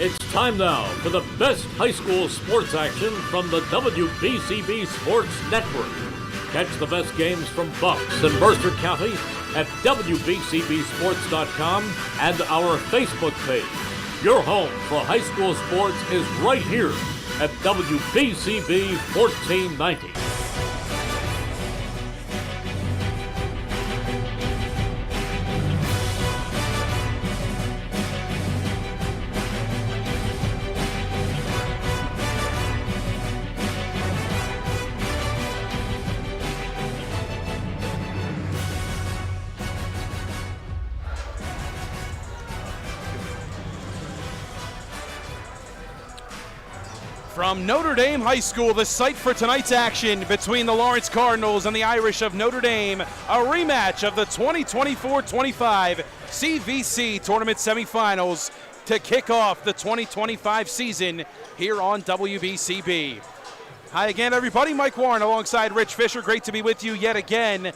It's time now for the best high school sports action from the WBCB Sports Network. Catch the best games from Bucks and Mercer County at WBCBSports.com and our Facebook page. Your home for high school sports is right here at WBCB 1490. From Notre Dame High School, the site for tonight's action between the Lawrence Cardinals and the Irish of Notre Dame, a rematch of the 2024-25 CVC Tournament Semifinals to kick off the 2025 season here on WBCB. Hi again, everybody. Mike Warren alongside Rich Fisher. Great to be with you yet again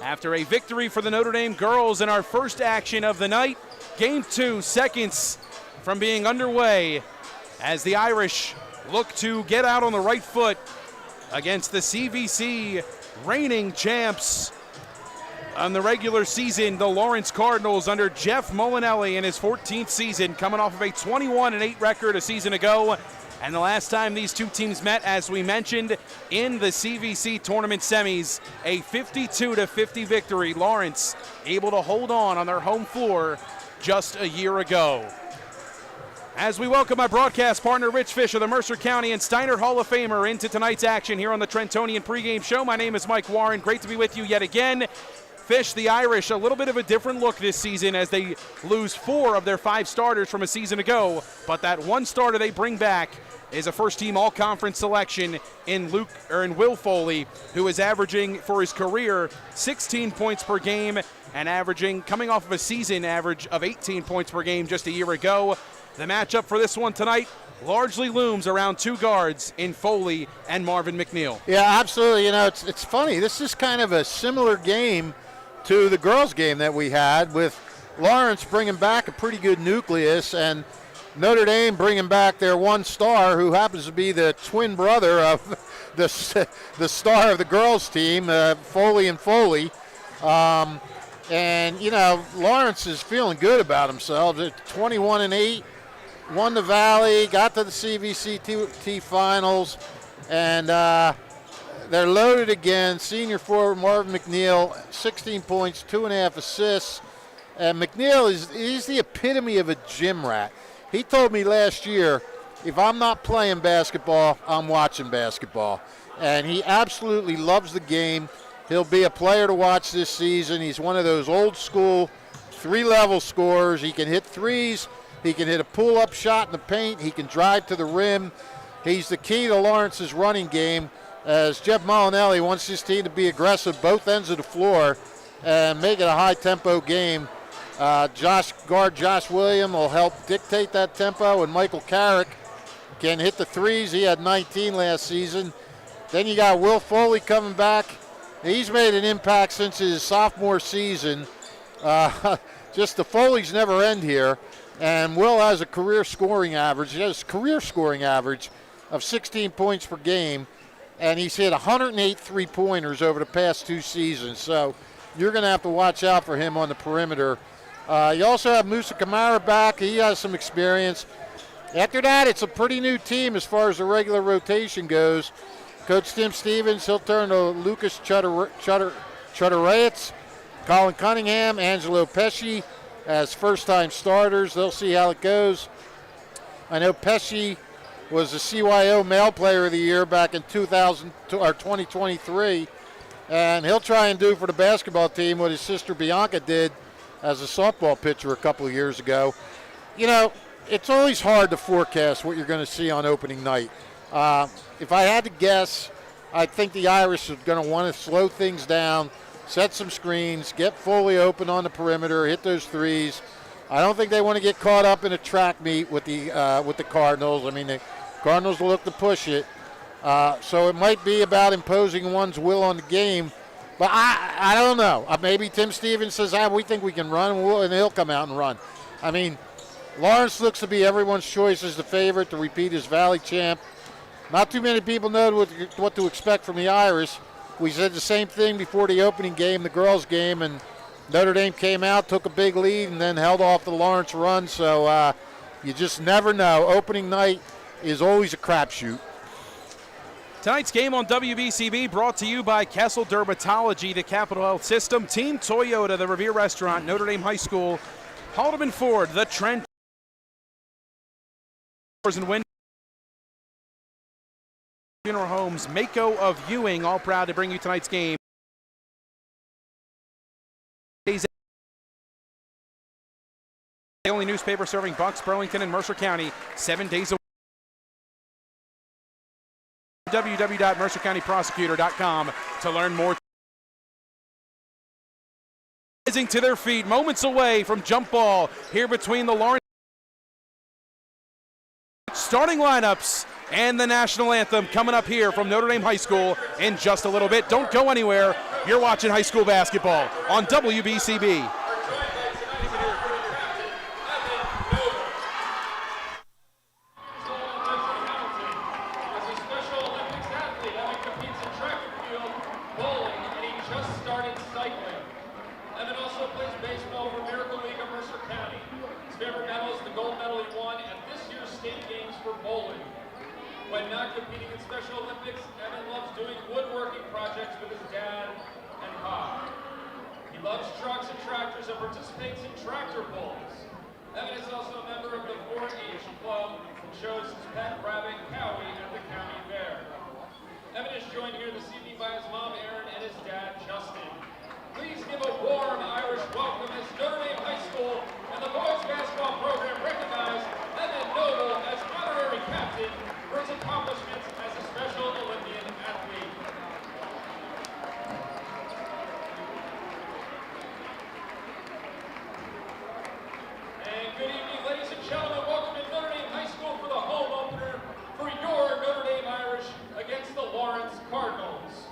after a victory for the Notre Dame girls in our first action of the night. Game 2, seconds from being underway as the Irish look to get out on the right foot against the CVC reigning champs on the regular season, the Lawrence Cardinals under Jeff Molinelli in his 14th season, coming off of a 21-8 record a season ago. And the last time these two teams met, as we mentioned, in the CVC tournament semis, a 52-50 victory. Lawrence able to hold on their home floor just a year ago. As we welcome my broadcast partner, Rich Fisher, the Mercer County and Steiner Hall of Famer, into tonight's action here on the Trentonian pregame show. My name is Mike Warren. Great to be with you yet again. Fish, the Irish, a little bit of a different look this season as they lose 4 of their 5 starters from a season ago. But that one starter they bring back is a first-team all-conference selection in Will Foley, who is averaging for his career 16 points per game and coming off of a season average of 18 points per game just a year ago. The matchup for this one tonight largely looms around 2 guards in Foley and Marvin McNeil. Yeah, absolutely. You know, it's funny. This is kind of a similar game to the girls' game that we had, with Lawrence bringing back a pretty good nucleus and Notre Dame bringing back their one star, who happens to be the twin brother of the star of the girls' team, Foley and Foley. And, you know, Lawrence is feeling good about themselves. At 21-8. Won the Valley, got to the CVCT finals, and they're loaded again. Senior forward Marvin McNeil, 16 points, 2.5 assists. And McNeil he's the epitome of a gym rat. He told me last year, if I'm not playing basketball, I'm watching basketball. And he absolutely loves the game. He'll be a player to watch this season. He's one of those old school 3-level scorers. He can hit threes. He can hit a pull-up shot in the paint. He can drive to the rim. He's the key to Lawrence's running game, as Jeff Molinelli wants his team to be aggressive both ends of the floor and make it a high-tempo game. Guard Josh William will help dictate that tempo, and Michael Carrick can hit the threes. He had 19 last season. Then you got Will Foley coming back. He's made an impact since his sophomore season. Just the Foleys never end here. And Will has a career scoring average. He has a career scoring average of 16 points per game, and he's hit 108 three-pointers over the past 2 seasons. So you're going to have to watch out for him on the perimeter. You also have Musa Kamara back. He has some experience. After that, it's a pretty new team as far as the regular rotation goes. Coach Tim Stevens, he'll turn to Lucas Chudderayetz, Colin Cunningham, Angelo Pesci as first-time starters. They'll see how it goes. I know Pesci was the CYO Male Player of the Year back in 2023, and he'll try and do for the basketball team what his sister Bianca did as a softball pitcher a couple of years ago. You know, it's always hard to forecast what you're going to see on opening night. If I had to guess, I think the Irish are going to want to slow things down, set some screens, get Foley open on the perimeter, hit those threes. I don't think they want to get caught up in a track meet with the Cardinals. I mean, the Cardinals will look to push it. So it might be about imposing one's will on the game. But I don't know. Maybe Tim Stevens says, we think we can run, and he'll come out and run. I mean, Lawrence looks to be everyone's choice as the favorite to repeat as Valley champ. Not too many people know what to expect from the Irish. We said the same thing before the opening game, the girls' game, and Notre Dame came out, took a big lead, and then held off the Lawrence run. So you just never know. Opening night is always a crapshoot. Tonight's game on WBCB brought to you by Kessel Dermatology, the Capital Health System, Team Toyota, the Revere Restaurant, Notre Dame High School, Haldeman Ford, the Trent and Windows, Funeral Homes, Mako of Ewing, all proud to bring you tonight's game. The only newspaper serving Bucks, Burlington, and Mercer County 7 days a week. www.mercercountyprosecutor.com to learn more. Rising to their feet, moments away from jump ball here between the Lawrence starting lineups and the national anthem coming up here from Notre Dame High School in just a little bit. Don't go anywhere. You're watching high school basketball on WBCB. When not competing in Special Olympics, Evan loves doing woodworking projects with his dad and Pop. He loves trucks and tractors and participates in tractor pulls. Evan is also a member of the 4-H club and shows his pet rabbit, Cowie, at the county fair. Evan is joined here this evening by his mom, Erin, and his dad, Justin. Please give a warm Irish welcome as Notre Dame High School and the boys basketball program recognize Evan Noble as honorary captain for his accomplishments as a Special Olympian athlete. And good evening, ladies and gentlemen. Welcome to Notre Dame High School for the home opener for your Notre Dame Irish against the Lawrence Cardinals.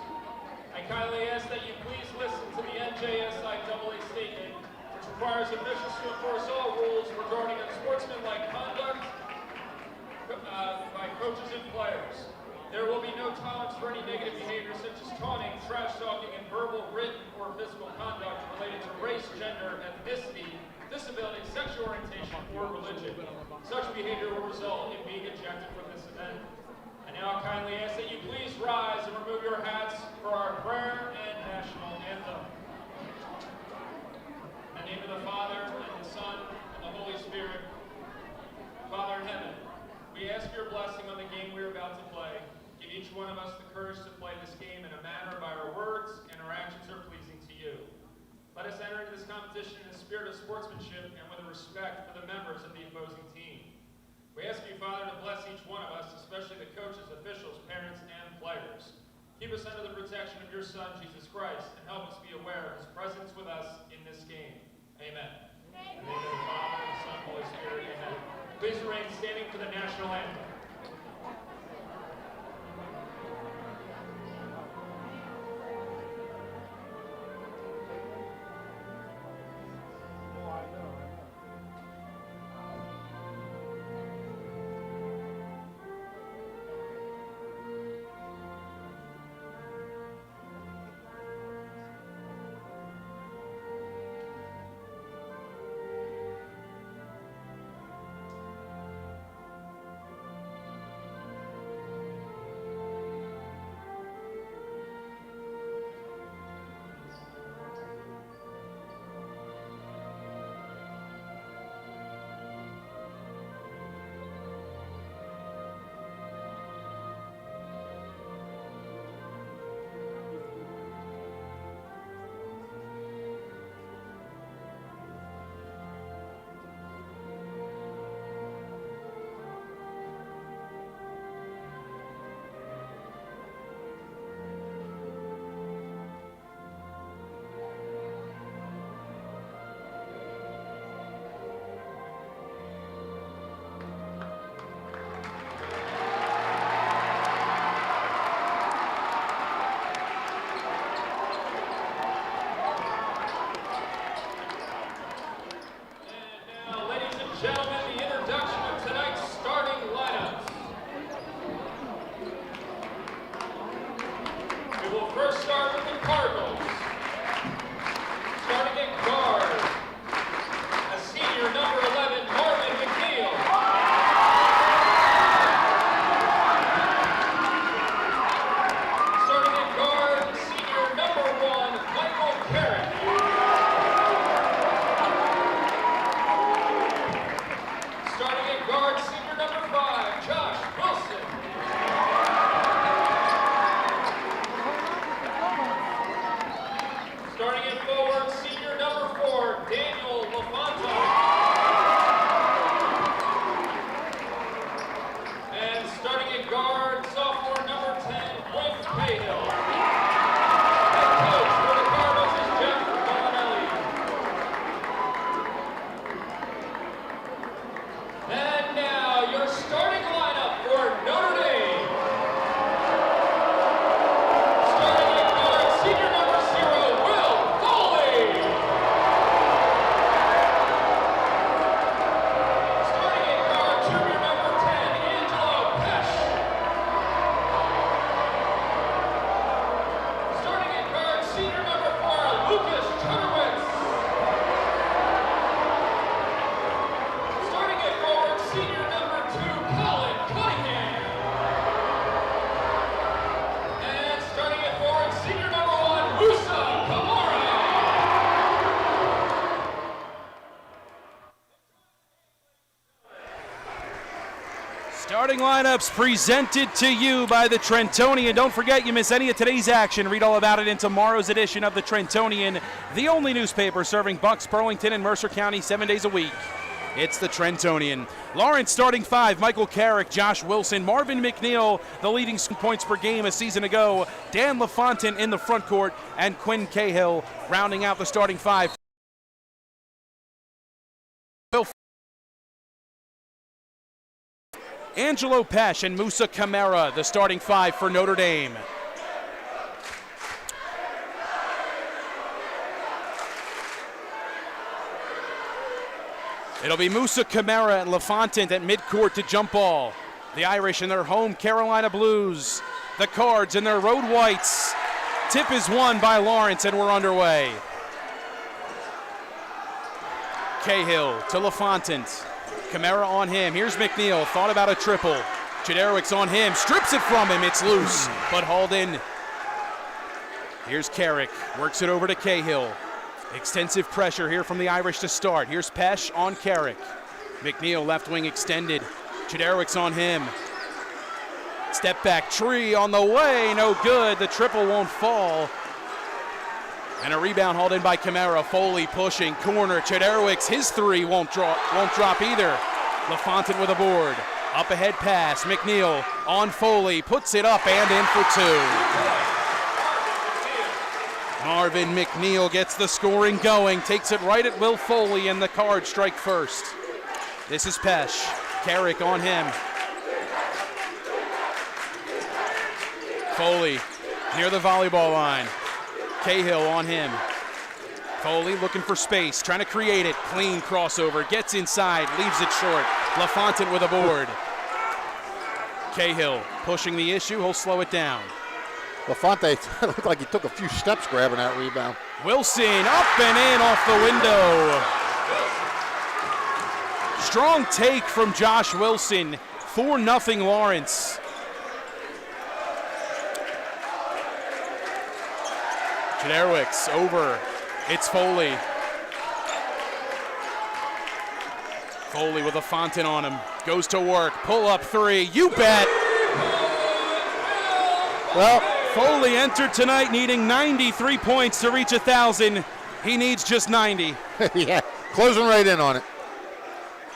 I kindly ask that you please listen to the NJSIAA statement, which requires officials to enforce all rules regarding unsportsmanlike conduct by coaches and players. There will be no tolerance for any negative behavior such as taunting, trash talking, and verbal, written, or physical conduct related to race, gender, ethnicity, disability, sexual orientation, or religion. Such behavior will result in being ejected from this event. I now kindly ask that you please rise and remove your hats for our prayer and national anthem. In the name of the Father, and the Son, and the Holy Spirit. Father in heaven, we ask your blessing on the game we are about to play. Give each one of us the courage to play this game in a manner by our words and our actions are pleasing to you. Let us enter into this competition in a spirit of sportsmanship and with a respect for the members of the opposing team. We ask you, Father, to bless each one of us, especially the coaches, officials, parents, and players. Keep us under the protection of your Son, Jesus Christ, and help us be aware of his presence with us in this game. Amen. In the name of the Father, and the Son, and the Holy Spirit. Amen. Please remain standing for the national anthem. Starting lineups presented to you by the Trentonian. Don't forget, you miss any of today's action. Read all about it in tomorrow's edition of the Trentonian, the only newspaper serving Bucks, Burlington, and Mercer County 7 days a week. It's the Trentonian. Lawrence starting 5, Michael Carrick, Josh Wilson, Marvin McNeil, the leading points per game a season ago, Dan LaFontaine in the front court, and Quinn Cahill rounding out the starting 5. Angelo Pesh and Musa Camara, the starting 5 for Notre Dame. It'll be Musa Camara and LaFontaine at midcourt to jump ball. The Irish in their home Carolina Blues. The Cards in their road whites. Tip is won by Lawrence, and we're underway. Cahill to LaFontaine. Camara on him. Here's McNeil. Thought about a triple. Chederwick's on him. Strips it from him. It's loose, but hauled in. Here's Carrick. Works it over to Cahill. Extensive pressure here from the Irish to start. Here's Pesh on Carrick. McNeil left wing extended. Chederwick's on him. Step back tree on the way. No good. The triple won't fall. And a rebound hauled in by Camara. Foley pushing, corner. Chederwick's, his three won't drop either. LaFontaine with a board. Up ahead pass. McNeil on Foley. Puts it up and in for 2. Marvin McNeil gets the scoring going. Takes it right at Will Foley, and the Cards strike first. This is Pesh. Carrick on him. Foley near the volleyball line. Cahill on him. Foley looking for space, trying to create it. Clean crossover, gets inside, leaves it short. LaFontaine with a board. Cahill pushing the issue, he'll slow it down. LaFontaine looked like he took a few steps grabbing that rebound. Wilson up and in off the window. Strong take from Josh Wilson. 4-0 Lawrence. Chederwick's over. It's Foley. Foley with a Fontaine on him. Goes to work. Pull up 3. You bet. Well, Foley entered tonight needing 93 points to reach 1,000. He needs just 90. yeah, closing right in on it.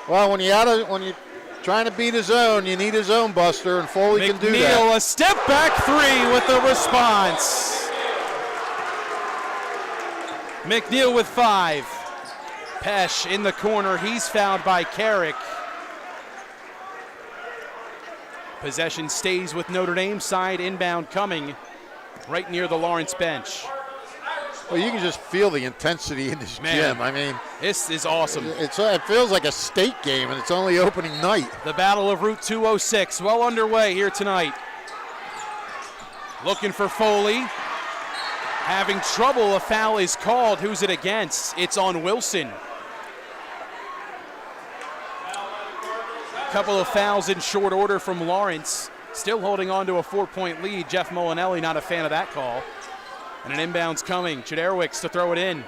Well, when you're trying to beat a zone, you need a zone buster, and Foley can do that. McNeil, a step back 3 with the response. McNeil with 5. Pesh in the corner. He's fouled by Carrick. Possession stays with Notre Dame. Side inbound coming right near the Lawrence bench. Well, you can just feel the intensity in this gym. I mean, this is awesome. It feels like a state game, and it's only opening night. The Battle of Route 206 well underway here tonight. Looking for Foley. Having trouble, a foul is called. Who's it against? It's on Wilson. A couple of fouls in short order from Lawrence. Still holding on to a 4-point lead. Jeff Molinelli not a fan of that call. And an inbound's coming. Chederwick's to throw it in.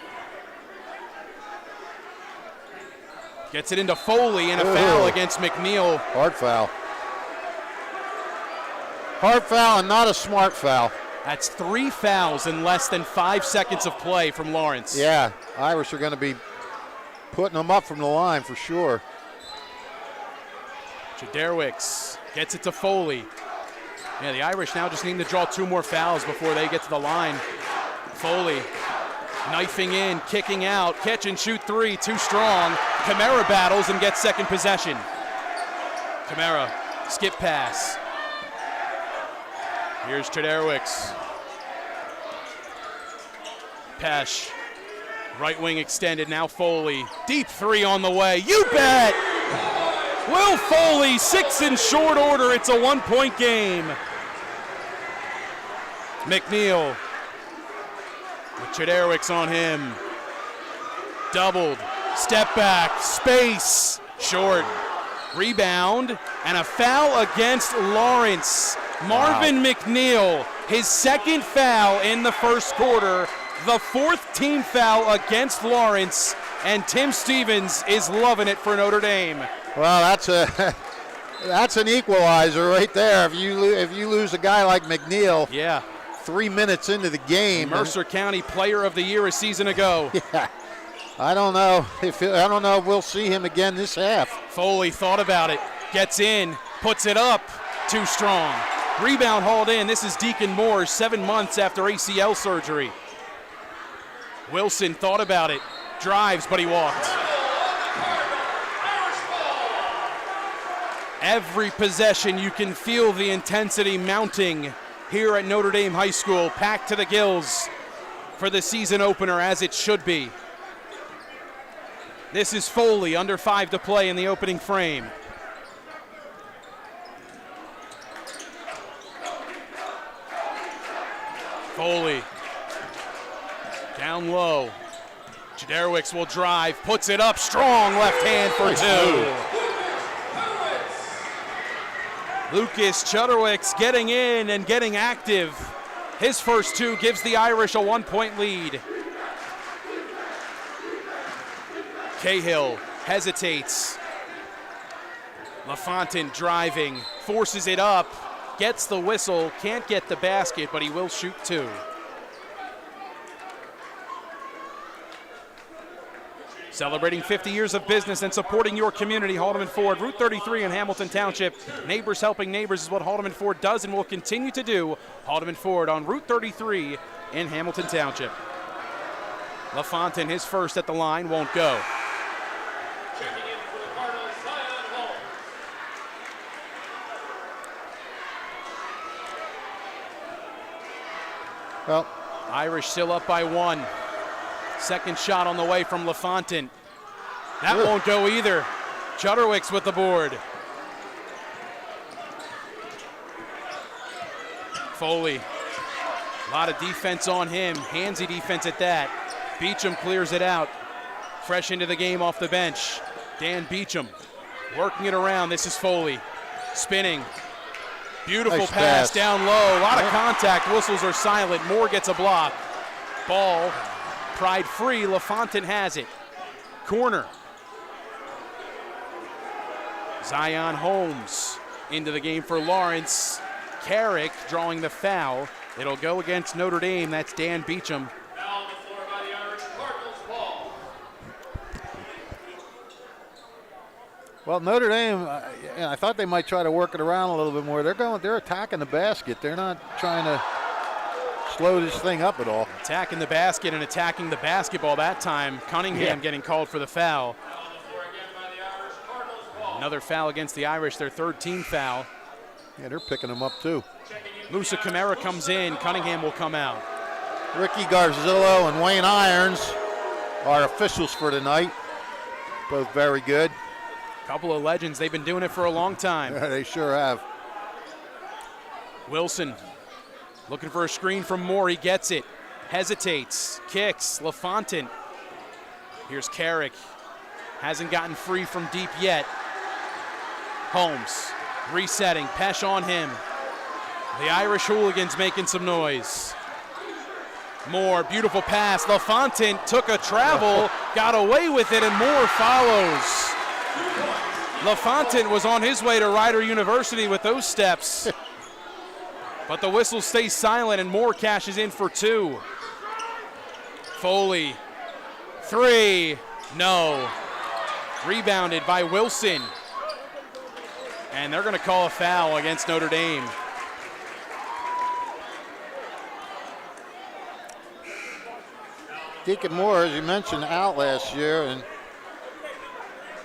Gets it into Foley, and a foul against McNeil. Hard foul. Hard foul and not a smart foul. That's 3 fouls in less than 5 seconds of play from Lawrence. Yeah, Irish are going to be putting them up from the line for sure. Chederwick's gets it to Foley. Yeah, the Irish now just need to draw 2 more fouls before they get to the line. Foley knifing in, kicking out, catch and shoot 3, too strong. Camara battles and gets second possession. Camara, skip pass. Here's Chederwick's. Pesh, right wing extended, now Foley. Deep 3 on the way, you bet! Will Foley, 6 in short order, it's a 1-point game. McNeil, with Chederwick's on him. Doubled, step back, space, short. Rebound, and a foul against Lawrence. Marvin McNeil, his 2nd foul in the first quarter, the 4th team foul against Lawrence, and Tim Stevens is loving it for Notre Dame. Well, That's an equalizer right there. If you lose a guy like McNeil, Yeah. 3 minutes into the game. Mercer County Player of the Year a season ago. Yeah. I don't know if we'll see him again this half. Foley thought about it, gets in, puts it up, too strong. Rebound hauled in. This is Deacon Moore, 7 months after ACL surgery. Wilson thought about it, drives, but he walked. Every possession, you can feel the intensity mounting here at Notre Dame High School, packed to the gills for the season opener, as it should be. This is Foley, under 5 to play in the opening frame. Foley, down low. Jaderwicz will drive, puts it up, strong left hand for 2. Lucas Jaderwicz getting in and getting active. His first 2 gives the Irish a 1-point lead. Cahill hesitates. LaFontaine driving, forces it up, gets the whistle, can't get the basket, but he will shoot 2. Celebrating 50 years of business and supporting your community, Haldeman Ford, Route 33 in Hamilton Township. Neighbors helping neighbors is what Haldeman Ford does and will continue to do. Haldeman Ford on Route 33 in Hamilton Township. LaFontaine, his first at the line, won't go. Checking in for the Cardinals, Zion Holmes. Well, Irish still up by 1. Second shot on the way from LaFontaine. That won't go either. Jaderwicz with the board. Foley. A lot of defense on him. Handsy defense at that. Beecham clears it out. Fresh into the game off the bench. Dan Beecham working it around. This is Foley. Spinning. Beautiful Nice pass pass. down low. A lot of contact. Whistles are silent. Moore gets a block. Ball pried free. LaFontaine has it. Corner. Zion Holmes into the game for Lawrence. Carrick drawing the foul. It'll go against Notre Dame. That's Dan Beecham. Foul on the floor by the Irish Cardinals ball. Well, Notre Dame, I thought they might try to work it around a little bit more. They're attacking the basket. They're not trying to slow this thing up at all. Attacking the basket and attacking the basketball that time. Cunningham getting called for the foul. Foul on the floor again by the Irish Cardinals ball. Another foul against the Irish, their 3rd team foul. Yeah, they're picking them up too. Musa Kamara comes in. Cunningham will come out. Ricky Garzillo and Wayne Irons are officials for tonight. Both very good. Couple of legends. They've been doing it for a long time. They sure have. Wilson looking for a screen from Moore. He gets it. Hesitates. Kicks. LaFontaine. Here's Carrick. Hasn't gotten free from deep yet. Holmes resetting. Pesh on him. The Irish hooligans making some noise. Moore, beautiful pass. LaFontaine took a travel, got away with it, and Moore follows. LaFontaine was on his way to Rider University with those steps. But the whistle stays silent, and Moore cashes in for 2. Foley, 3, no. Rebounded by Wilson. And they're going to call a foul against Notre Dame. Deacon Moore, as you mentioned, out last year, and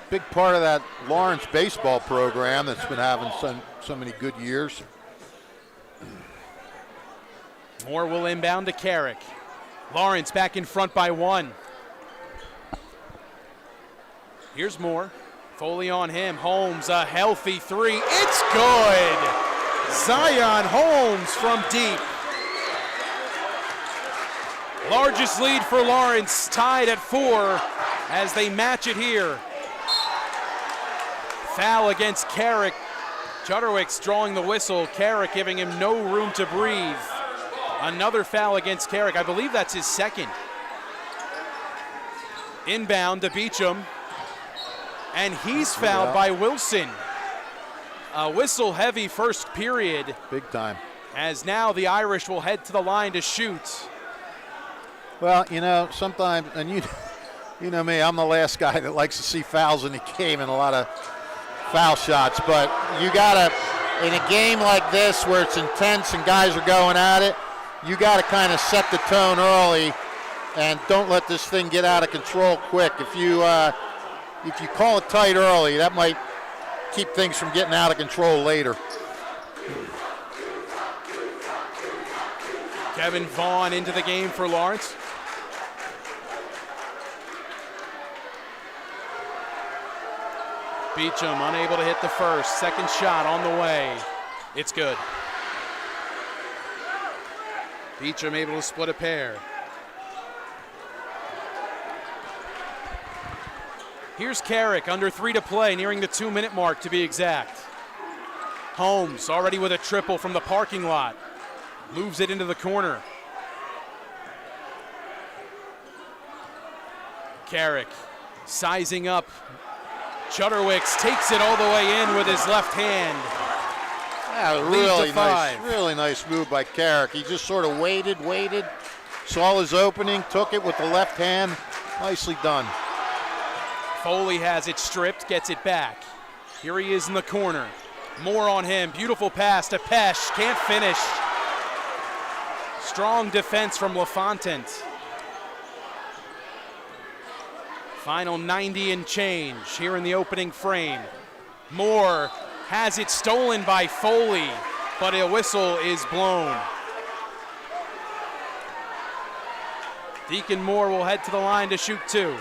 big part of that Lawrence baseball program that's been having so many good years. Moore will inbound to Carrick. Lawrence back in front by 1. Here's Moore. Foley on him. Holmes, a healthy 3. It's good. Zion Holmes from deep. Largest lead for Lawrence, tied at 4 as they match it here. Foul against Carrick. Jaderwicz drawing the whistle. Carrick giving him no room to breathe. Another foul against Carrick. I believe that's his 2nd. Inbound to Beecham. And he's fouled by Wilson. A whistle-heavy first period, Big time. as now the Irish will head to the line to shoot. Well, you know, sometimes, and you know me, I'm the last guy that likes to see fouls in the game and a lot of foul shots. But you gotta, in a game like this where it's intense and guys are going at it, you gotta kind of set the tone early and don't let this thing get out of control quick. If you call it tight early, that might keep things from getting out of control later. Kevin Vaughn into the game for Lawrence. Beecham unable to hit the first. Second shot on the way. It's good. Beecham able to split a pair. Here's Carrick, under 3 to play, nearing the 2-minute mark to be exact. Holmes already with a triple from the parking lot. Moves it into the corner. Carrick sizing up. Chudderwicks takes it all the way in with his left hand. Yeah, really nice move by Carrick. He just sort of waited, saw his opening, took it with the left hand. Nicely done. Foley has it stripped, gets it back. Here he is in the corner. More on him. Beautiful pass to Pesh. Can't finish. Strong defense from LaFontant. Final 90 and change here in the opening frame. Moore has it stolen by Foley, but a whistle is blown. Deacon Moore will head to the line to shoot 2.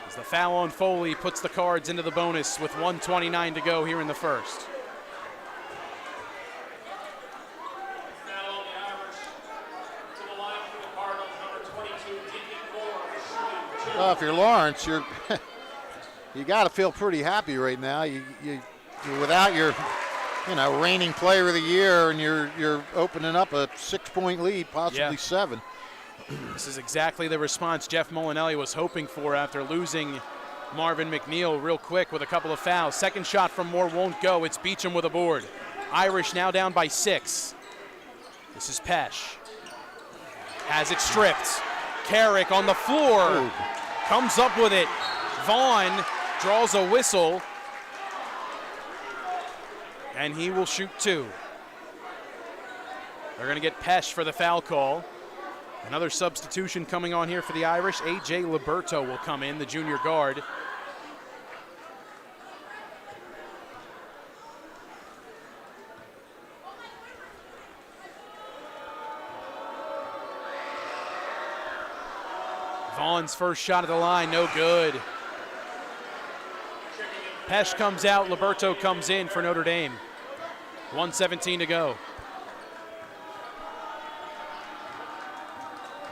As the foul on Foley puts the Cards into the bonus with 1:29 to go here in the first. Foul on the Irish. To the line for the Cardinals, number 22, Deacon Moore, shooting 2. Well, if you're Lawrence, you got to feel pretty happy right now. You're without your, reigning player of the year, and you're opening up a 6-point lead, possibly 7. This is exactly the response Jeff Molinelli was hoping for after losing Marvin McNeil real quick with a couple of fouls. Second shot from Moore won't go. It's Beecham with a board. Irish now down by 6. This is Pesh. Has it stripped. Carrick on the floor. Ooh. Comes up with it. Vaughn draws a whistle. And he will shoot 2. They're going to get Pesh for the foul call. Another substitution coming on here for the Irish. A.J. Liberto will come in, the junior guard. Vaughn's first shot at the line, no good. Pesh comes out, Liberto comes in for Notre Dame. 1:17 to go.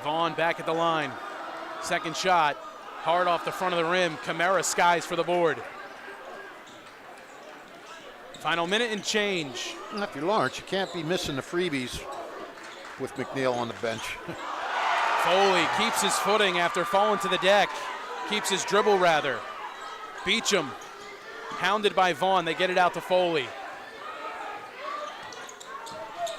Vaughn back at the line. Second shot, hard off the front of the rim. Camara skies for the board. Final minute and change. If you're Lawrence, you can't be missing the freebies with McNeil on the bench. Foley keeps his footing after falling to the deck. Keeps his dribble, rather. Beecham, hounded by Vaughn. They get it out to Foley.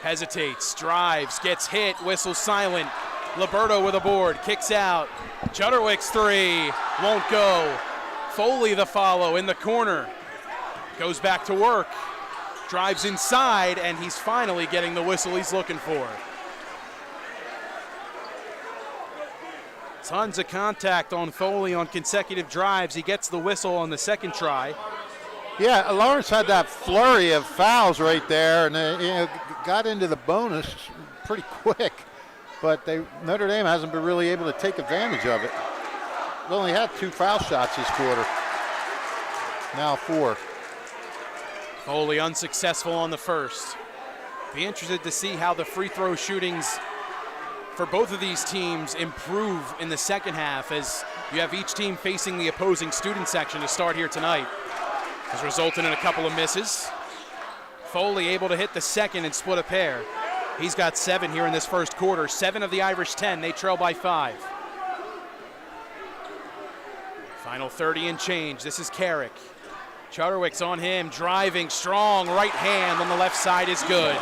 Hesitates, drives, gets hit, whistle silent. Liberto with a board, kicks out. Chudderwick's 3, won't go. Foley the follow in the corner. Goes back to work. Drives inside, and he's finally getting the whistle he's looking for. Tons of contact on Foley on consecutive drives. He gets the whistle on the second try. Yeah, Lawrence had that flurry of fouls right there, and got into the bonus pretty quick. But Notre Dame hasn't been really able to take advantage of it. They only had 2 foul shots this quarter. Now 4. Foley unsuccessful on the first. Be interested to see how the free throw shootings for both of these teams improve in the second half, as you have each team facing the opposing student section to start here tonight. Has resulted in a couple of misses. Foley able to hit the second and split a pair. He's got 7 here in this first quarter. 7 of the Irish 10. They trail by 5. Final 30 and change. This is Carrick. Chudderwick's on him, driving strong, right hand on the left side is good.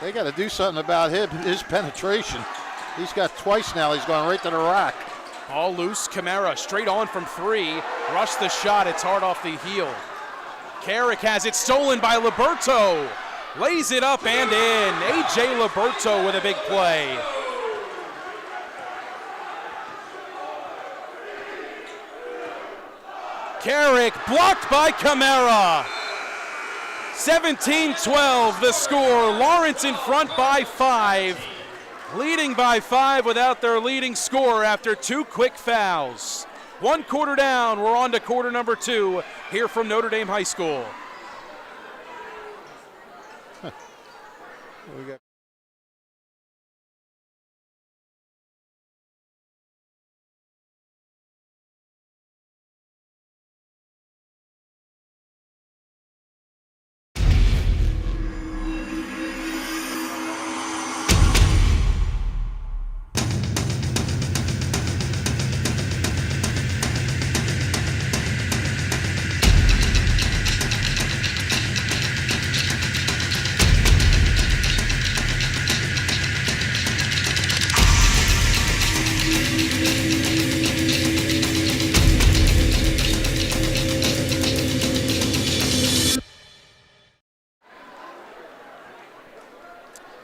They got to do something about his penetration. He's got twice now. He's gone right to the rack. All loose, Camara straight on from 3. Rush the shot, it's hard off the heel. Carrick has it stolen by Liberto. Lays it up and in. A.J. Liberto with a big play. Carrick blocked by Camara. 17-12 the score. Lawrence in front by 5. Leading by 5 without their leading scorer after 2 quick fouls. 1 quarter down, we're on to quarter number 2 here from Notre Dame High School. We got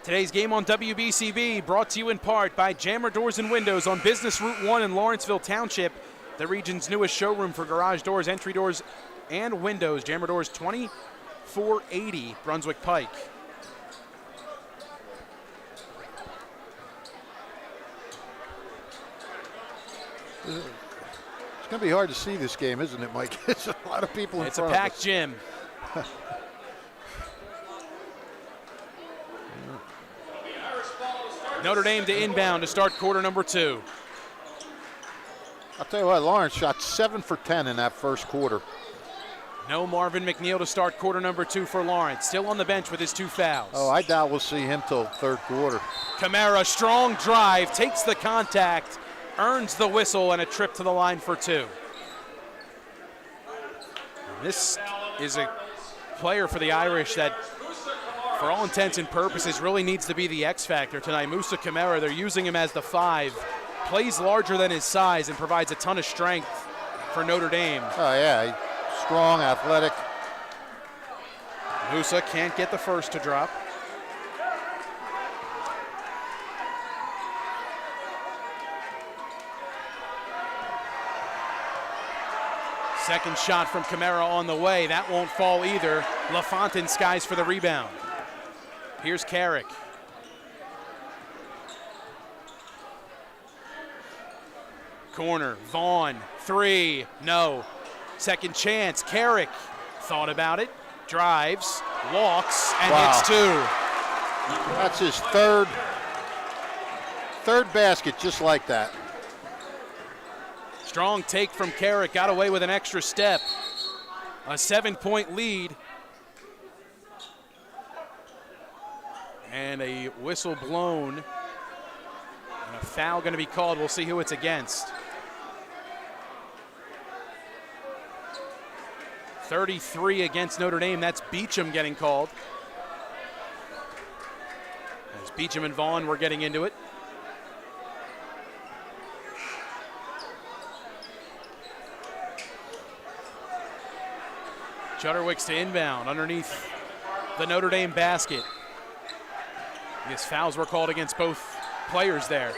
Today's game on WBCB brought to you in part by Jammer Doors and Windows on Business Route 1 in Lawrenceville Township, the region's newest showroom for garage doors, entry doors, and windows. Jammer Doors, 2480 Brunswick Pike. It's going to be hard to see this game, isn't it, Mike? It's a lot of people in It's front a of packed us. gym. Notre Dame to inbound to start quarter number 2. I'll tell you what, Lawrence shot 7 for 10 in that first quarter. No Marvin McNeil to start quarter number 2 for Lawrence. Still on the bench with his 2 fouls. Oh, I doubt we'll see him till third quarter. Camara, strong drive, takes the contact, earns the whistle, and a trip to the line for 2. This is a player for the Irish that, for all intents and purposes, really needs to be the X factor tonight. Musa Camara, they're using him as the 5. Plays larger than his size and provides a ton of strength for Notre Dame. Oh, yeah, he's strong, athletic. Musa can't get the first to drop. Second shot from Camara on the way. That won't fall either. LaFontaine skies for the rebound. Here's Carrick. Corner, Vaughn, 3, no. Second chance, Carrick thought about it, drives, walks, and hits 2. That's his third basket, just like that. Strong take from Carrick, got away with an extra step. A 7-point lead. And a whistle blown. And a foul going to be called. We'll see who it's against. 33 against Notre Dame. That's Beecham getting called. As Beecham and Vaughn were getting into it. Chudderwick's to inbound underneath the Notre Dame basket. These fouls were called against both players there.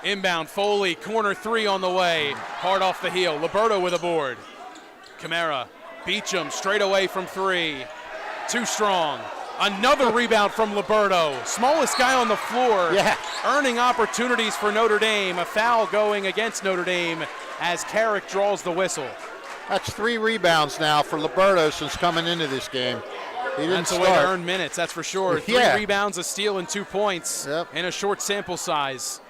Inbound, Foley, corner 3 on the way. Hard off the heel. Liberto with a board. Camara, Beecham straight away from 3. Too strong. Another rebound from Liberto. Smallest guy on the floor. Yeah. Earning opportunities for Notre Dame. A foul going against Notre Dame as Carrick draws the whistle. That's 3 rebounds now for Liberto since coming into this game. He didn't That's a start. way to earn minutes, that's for sure. 3 Yeah. rebounds, a steal, and 2 points in a short sample size.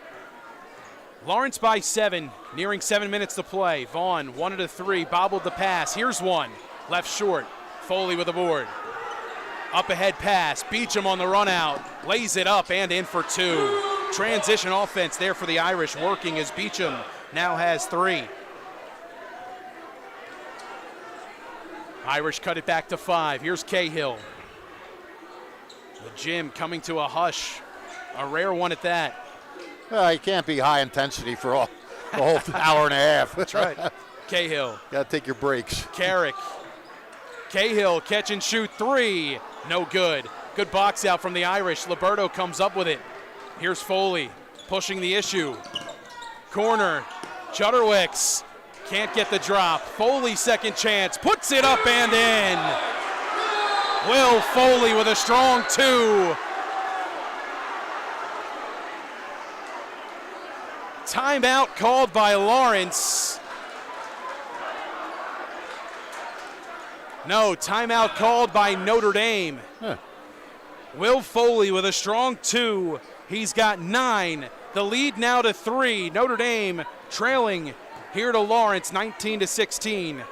Lawrence by 7, nearing 7 minutes to play. Vaughn, 1 of the 3, bobbled the pass. Here's one, left short. Foley with a board. Up ahead pass, Beecham on the run out. Lays it up and in for 2. Transition offense there for the Irish, working as Beecham now has 3. Irish cut it back to 5. Here's Cahill. The gym coming to a hush. A rare one at that. Well, you can't be high intensity for the whole hour and a half. That's right. Cahill. Got to take your breaks. Carrick. Cahill, catch and shoot 3. No good. Good box out from the Irish. Liberto comes up with it. Here's Foley pushing the issue. Corner. Chudderwicks can't get the drop. Foley, second chance, puts it up and in. Will Foley with a strong 2. Timeout called by Lawrence. No, timeout called by Notre Dame. Will Foley with a strong 2. He's got 9. The lead now to 3. Notre Dame trailing here to Lawrence, 19-16.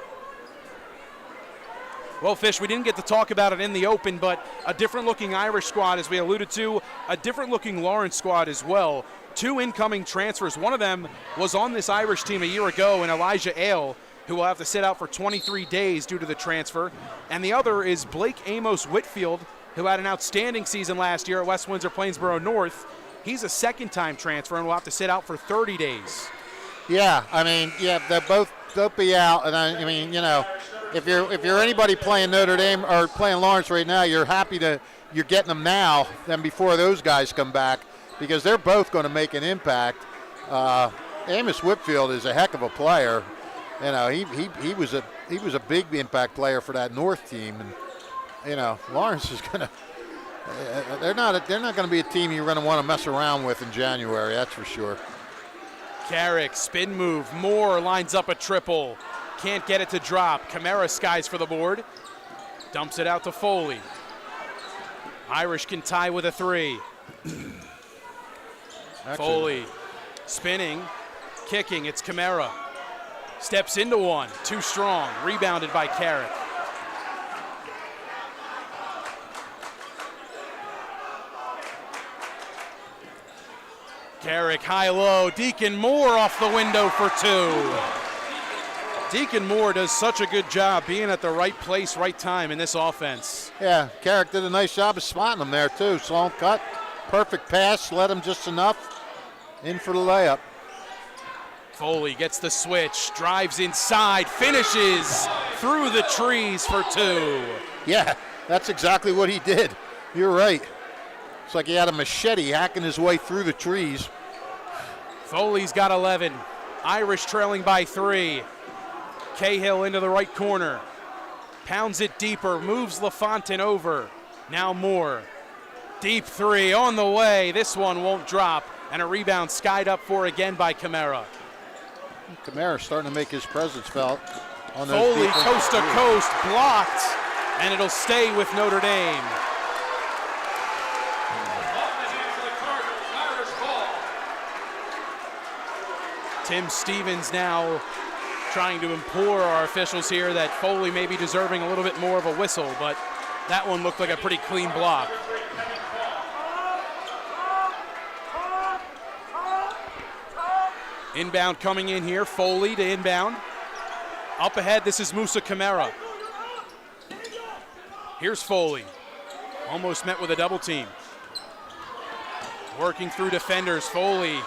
Well, Fish, we didn't get to talk about it in the open, but a different-looking Irish squad, as we alluded to, a different-looking Lawrence squad as well. 2 incoming transfers. One of them was on this Irish team a year ago, and Elijah Ale, who will have to sit out for 23 days due to the transfer. And the other is Blake Amos Whitfield, who had an outstanding season last year at West Windsor Plainsboro North. He's a second-time transfer and will have to sit out for 30 days. Yeah, I mean, they'll both be out, and I mean, you know, if you're anybody playing Notre Dame or playing Lawrence right now, you're happy you're getting them now than before those guys come back, because they're both going to make an impact. Amos Whitfield is a heck of a player. You know, he was a big impact player for that North team, and you know, Lawrence is going to. They're not going to be a team you're going to want to mess around with in January. That's for sure. Carrick, spin move. Moore lines up a triple. Can't get it to drop. Camara skies for the board. Dumps it out to Foley. Irish can tie with a 3. Foley spinning, kicking. It's Camara. Steps into one. Too strong. Rebounded by Carrick. Carrick high-low. Deacon Moore off the window for 2. Deacon Moore does such a good job being at the right place, right time in this offense. Yeah, Carrick did a nice job of spotting him there, too. Sloan cut. Perfect pass. Led him just enough. In for the layup. Foley gets the switch. Drives inside. Finishes through the trees for 2. Yeah, that's exactly what he did. You're right. It's like he had a machete hacking his way through the trees. Foley's got 11. Irish trailing by 3. Cahill into the right corner. Pounds it deeper. Moves LaFontaine over. Now Moore. Deep 3 on the way. This one won't drop. And a rebound skied up for again by Camara. Camara starting to make his presence felt. On those Foley coast to coast. Blocked. And it'll stay with Notre Dame. Tim Stevens now trying to implore our officials here that Foley may be deserving a little bit more of a whistle, but that one looked like a pretty clean block. Inbound coming in here, Foley to inbound. Up ahead, this is Musa Camara. Here's Foley. Almost met with a double team. Working through defenders, Foley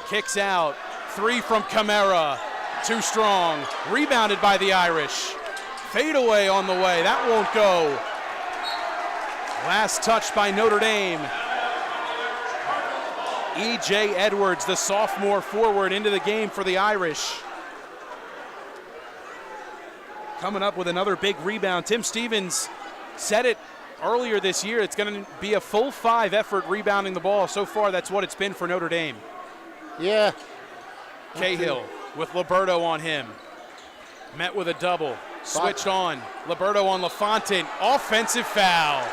kicks out. 3 from Camara, too strong. Rebounded by the Irish. Fadeaway on the way, that won't go. Last touch by Notre Dame. E.J. Edwards, the sophomore forward, into the game for the Irish. Coming up with another big rebound. Tim Stevens said it earlier this year. It's going to be a full 5 effort rebounding the ball. So far, that's what it's been for Notre Dame. Yeah. Cahill with Liberto on him. Met with a double. Switched on. Liberto on LaFontaine. Offensive foul.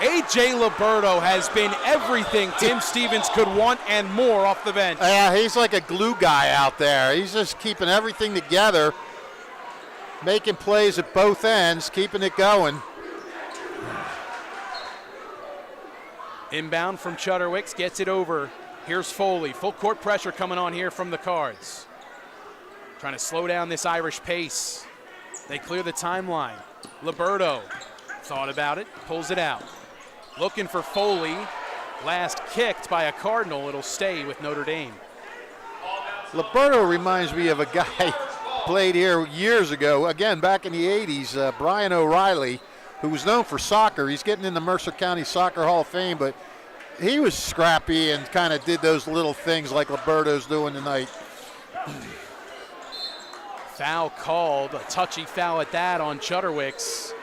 A.J. Liberto has been everything Tim Stevens could want and more off the bench. Yeah, he's like a glue guy out there. He's just keeping everything together, making plays at both ends, keeping it going. Inbound from Chudderwicks, gets it over. Here's Foley. Full court pressure coming on here from the Cards. Trying to slow down this Irish pace. They clear the timeline. Liberto thought about it, pulls it out. Looking for Foley. Last kicked by a Cardinal. It'll stay with Notre Dame. Liberto reminds me of a guy played here years ago, again back in the 80s, Brian O'Reilly, who was known for soccer. He's getting in the Mercer County Soccer Hall of Fame, but he was scrappy and kind of did those little things like Liberto's doing tonight. Foul called, a touchy foul at that on Chudderwicks.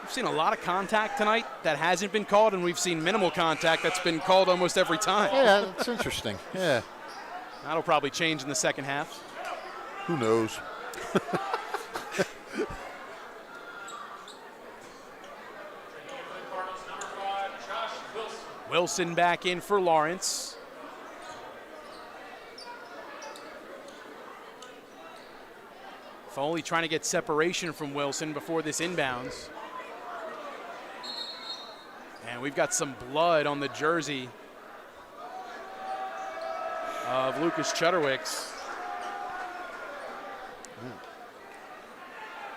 We've seen a lot of contact tonight that hasn't been called, and we've seen minimal contact that's been called almost every time. Yeah, that's interesting. Yeah. That'll probably change in the second half. Who knows? Wilson back in for Lawrence. Foley trying to get separation from Wilson before this inbounds. And we've got some blood on the jersey of Lucas Chudderwicks.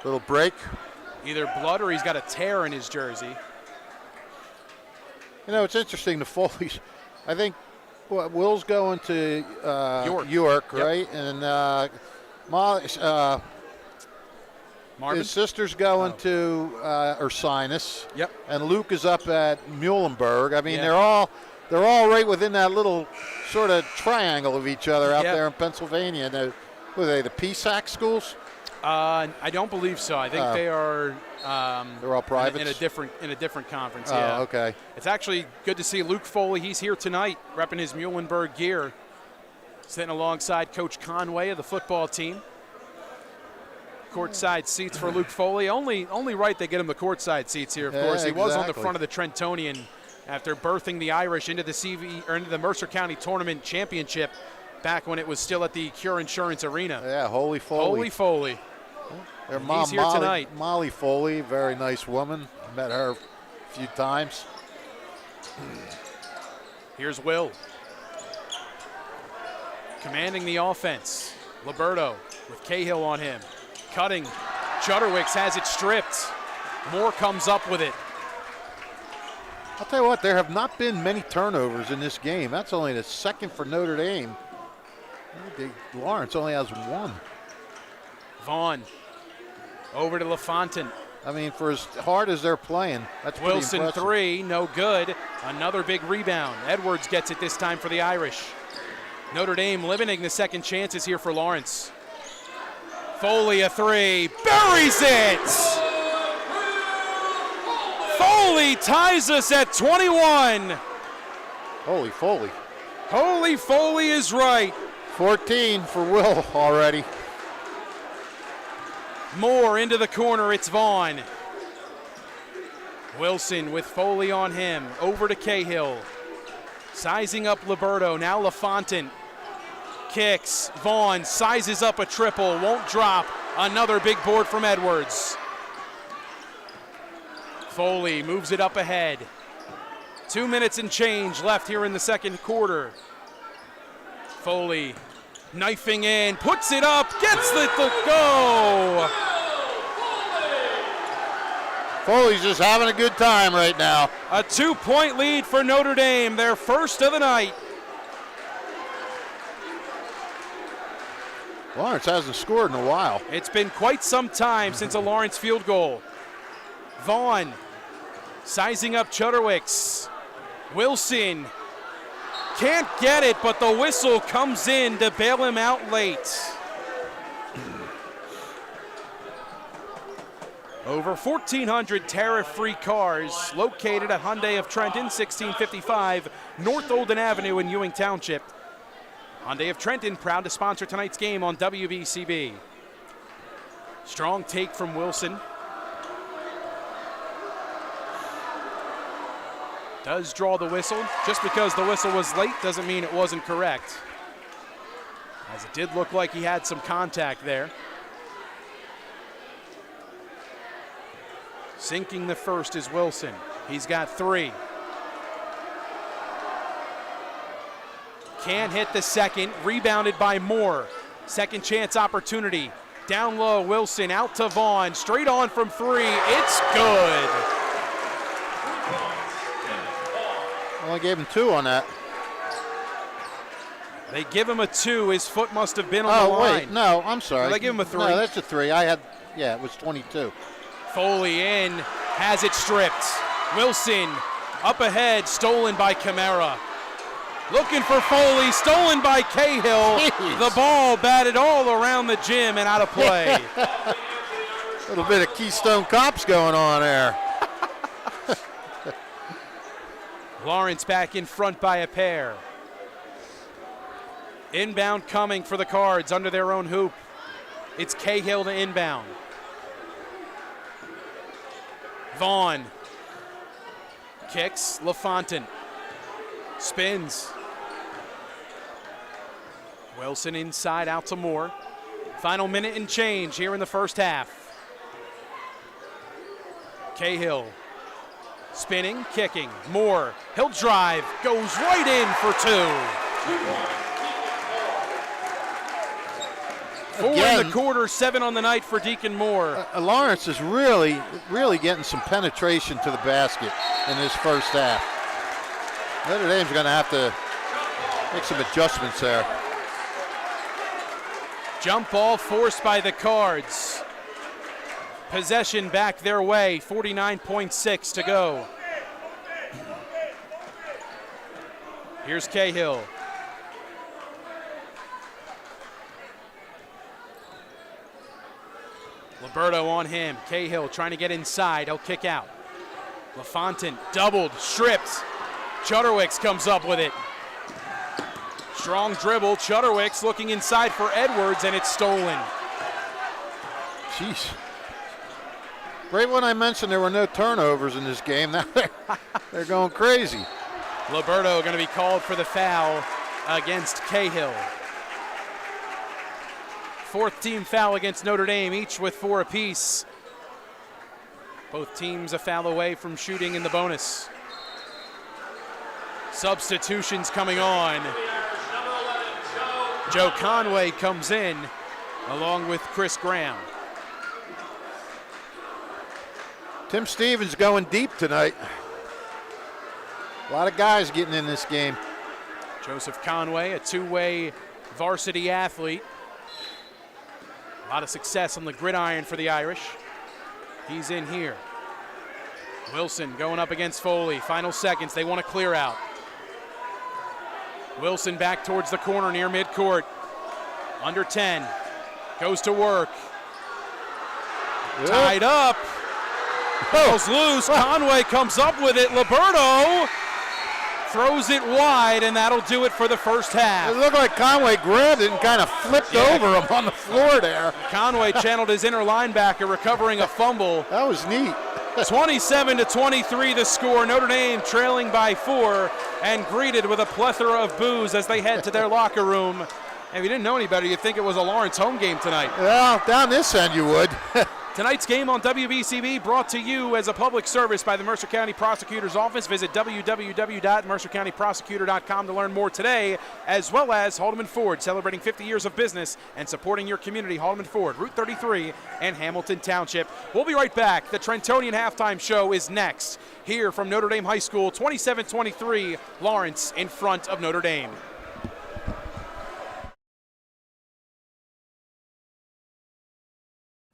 Little break. Either blood or he's got a tear in his jersey. You know, it's interesting, the Foley's, I think, Will's going to York, Yep. right? And Marvin? his sister's going to Ursinus. Yep. And Luke is up at Muhlenberg. I mean, Yeah. they're all right within that little sort of triangle of each other out Yep. there in Pennsylvania. And were they the PSAC schools? I don't believe so. I think they are. They're all privates? in a different conference. Oh, yeah. okay. It's actually good to see Luke Foley. He's here tonight, repping his Muhlenberg gear, sitting alongside Coach Conway of the football team. Courtside seats for Luke Foley. Only right they get him the courtside seats here. Of course, he was on the front of the Trentonian after birthing the Irish into the Mercer County Tournament Championship back when it was still at the Cure Insurance Arena. Yeah, Holy Foley. Holy Foley. Their And mom, he's here tonight. Molly Foley, very nice woman. Met her a few times. Here's Will. Commanding the offense. Liberto with Cahill on him. Cutting. Chudderwicks has it stripped. Moore comes up with it. I'll tell you what, there have not been many turnovers in this game. That's only the second for Notre Dame. Lawrence only has one. Vaughn over to LaFontaine. I mean, for as hard as they're playing, that's pretty Wilson impressive. three, no good. Another big rebound. Edwards gets it this time for the Irish. Notre Dame limiting the second chances here for Lawrence. Foley a three, buries it! Foley ties us at 21. Holy Foley. Holy Foley is right. 14 for Will already. Moore into the corner, it's Vaughn. Wilson with Foley on him, over to Cahill. Sizing up Liberto, now LaFontaine. Kicks, Vaughn sizes up a triple, won't drop. Another big board from Edwards. Foley moves it up ahead. 2 minutes and change left here in the second quarter. Foley knifing in, puts it up, gets it to go. Foley's just having a good time right now. A 2-point lead for Notre Dame, their first of the night. Lawrence hasn't scored in a while. It's been quite some time since a Lawrence field goal. Vaughn sizing up Chudderwicks. Wilson can't get it, but the whistle comes in to bail him out late. Over 1,400 tariff-free cars located at Hyundai of Trenton, 1655 North Olden Avenue in Ewing Township. Hyundai of Trenton proud to sponsor tonight's game on WBCB. Strong take from Wilson. Does draw the whistle. Just because the whistle was late doesn't mean it wasn't correct, as it did look like he had some contact there. Sinking the first is Wilson. He's got 3. Can't hit the second. Rebounded by Moore. Second chance opportunity. Down low, Wilson out to Vaughn. Straight on from three. It's good. Only gave him 2 on that. They give him a 2. His foot must have been on the line. Wait, no, I'm sorry. They give him a 3. No, that's a 3. It was 22. Foley in, has it stripped. Wilson up ahead, stolen by Camara. Looking for Foley, stolen by Cahill. Jeez. The ball batted all around the gym and out of play. A little bit of Keystone Cops going on there. Lawrence back in front by a pair. Inbound coming for the Cards under their own hoop. It's Cahill to inbound. Vaughn kicks, LaFontaine spins. Wilson inside, out to Moore. Final minute and change here in the first half. Cahill spinning, kicking. Moore, he'll drive, goes right in for 2. 4 in the quarter, 7 on the night for Deacon Moore. Lawrence is really getting some penetration to the basket in this first half. Notre Dame's going to have to make some adjustments there. Jump ball forced by the Cards. Possession back their way, 49.6 to go. Here's Cahill. Liberto on him. Cahill trying to get inside. He'll kick out. LaFontaine doubled, stripped. Chudderwicks comes up with it. Strong dribble. Chudderwicks looking inside for Edwards, and it's stolen. Jeez. Right when I mentioned there were no turnovers in this game, now they're going crazy. Liberto going to be called for the foul against Cahill. 4th team foul against Notre Dame, each with 4 apiece. Both teams a foul away from shooting in the bonus. Substitutions coming on. Joe Conway comes in along with Chris Graham. Tim Stevens going deep tonight. A lot of guys getting in this game. Joseph Conway, a 2-way varsity athlete. A lot of success on the gridiron for the Irish. He's in here. Wilson going up against Foley. Final seconds, they want to clear out. Wilson back towards the corner near midcourt. Under 10. Goes to work. Yep. Tied up. Goes loose. Conway comes up with it. Liberto throws it wide, and that'll do it for the first half. It looked like Conway grabbed it and kind of flipped over him on the floor there. Conway channeled his inner linebacker, recovering a fumble. That was neat. 27-23 the score. Notre Dame trailing by 4 and greeted with a plethora of boos as they head to their locker room. And if you didn't know any better, you'd think it was a Lawrence home game tonight. Well, down this end you would. Tonight's game on WBCB brought to you as a public service by the Mercer County Prosecutor's Office. Visit www.mercercountyprosecutor.com to learn more today, as well as Haldeman Ford, celebrating 50 years of business and supporting your community. Haldeman Ford, Route 33 and Hamilton Township. We'll be right back. The Trentonian Halftime Show is next. Here from Notre Dame High School, 27-23, Lawrence in front of Notre Dame.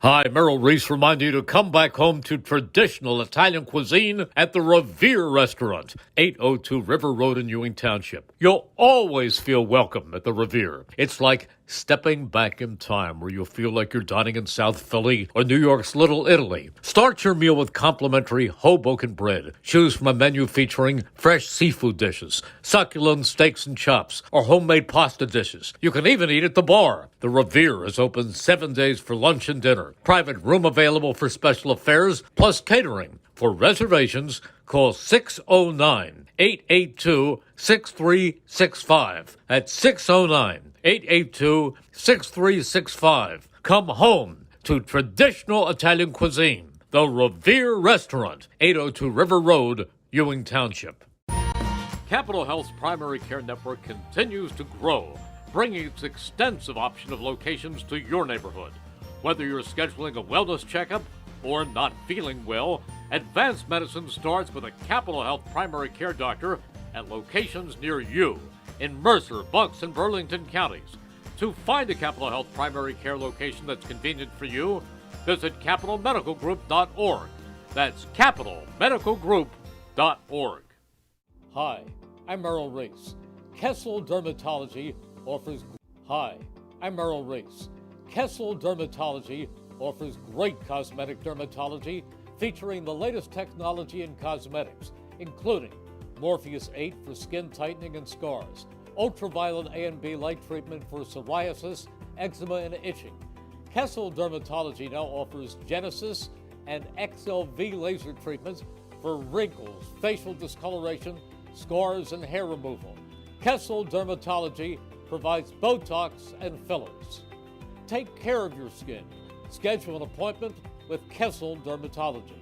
Hi, Merrill Reese reminding you to come back home to traditional Italian cuisine at the Revere Restaurant, 802 River Road in Ewing Township. You'll always feel welcome at the Revere. It's like stepping back in time where you'll feel like you're dining in South Philly or New York's Little Italy. Start your meal with complimentary Hoboken bread. Choose from a menu featuring fresh seafood dishes, succulent steaks and chops, or homemade pasta dishes. You can even eat at the bar. The Revere is open 7 days for lunch and dinner. Private room available for special affairs, plus catering. For reservations, call 609-882-6365. That's 609-882-6365. Come home to traditional Italian cuisine. The Revere Restaurant, 802 River Road, Ewing Township. Capital Health's primary care network continues to grow, bringing its extensive option of locations to your neighborhood. Whether you're scheduling a wellness checkup or not feeling well, advanced medicine starts with a Capital Health primary care doctor at locations near you in Mercer, Bucks, and Burlington counties. To find a Capital Health primary care location that's convenient for you, visit capitalmedicalgroup.org. That's capitalmedicalgroup.org. Hi, I'm Merrill Reese. Kessel Dermatology offers great cosmetic dermatology featuring the latest technology in cosmetics, including Morpheus 8 for skin tightening and scars, ultraviolet A and B light treatment for psoriasis, eczema, and itching. Kessel Dermatology now offers Genesis and XLV laser treatments for wrinkles, facial discoloration, scars, and hair removal. Kessel Dermatology provides Botox and fillers. Take care of your skin. Schedule an appointment with Kessel Dermatology.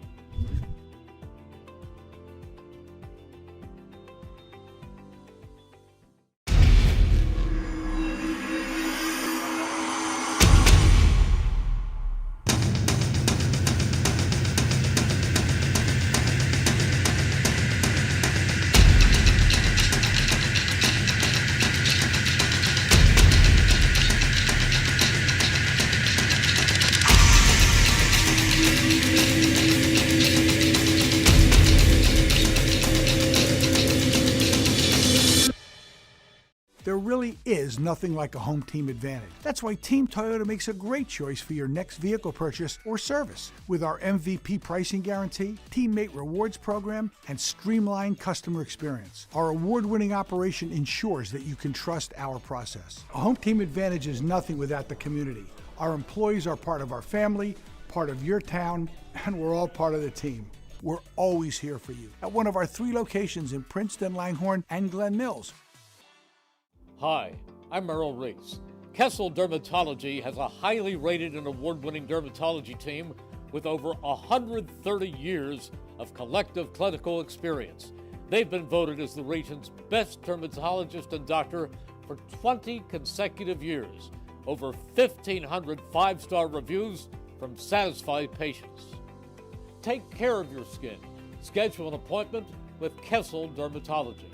There really is nothing like a home team advantage. That's why Team Toyota makes a great choice for your next vehicle purchase or service. With our MVP pricing guarantee, teammate rewards program, and streamlined customer experience, our award-winning operation ensures that you can trust our process. A home team advantage is nothing without the community. Our employees are part of our family, part of your town, and we're all part of the team. We're always here for you at one of our 3 locations in Princeton, Langhorne, and Glen Mills. Hi, I'm Merrill Reese. Kessel Dermatology has a highly rated and award-winning dermatology team with over 130 years of collective clinical experience. They've been voted as the region's best dermatologist and doctor for 20 consecutive years. Over 1,500 5-star reviews from satisfied patients. Take care of your skin. Schedule an appointment with Kessel Dermatology.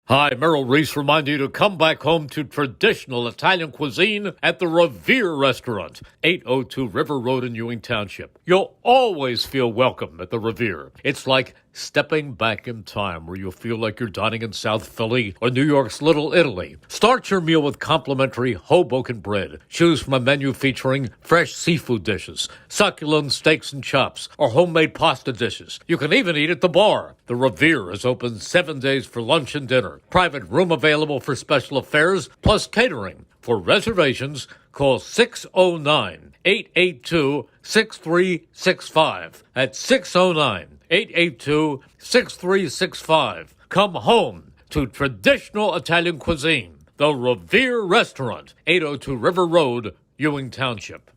Hi, Merrill Reese reminding you to come back home to traditional Italian cuisine at the Revere Restaurant, 802 River Road in Ewing Township. You'll always feel welcome at the Revere. It's like stepping back in time where you'll feel like you're dining in South Philly or New York's Little Italy. Start your meal with complimentary Hoboken bread. Choose from a menu featuring fresh seafood dishes, succulent steaks and chops, or homemade pasta dishes. You can even eat at the bar. The Revere is open 7 days for lunch and dinner. Private room available for special affairs, plus catering. For reservations, call 609-882-6365. That's 609-882-6365. Come home to traditional Italian cuisine. The Revere Restaurant, 802 River Road, Ewing Township.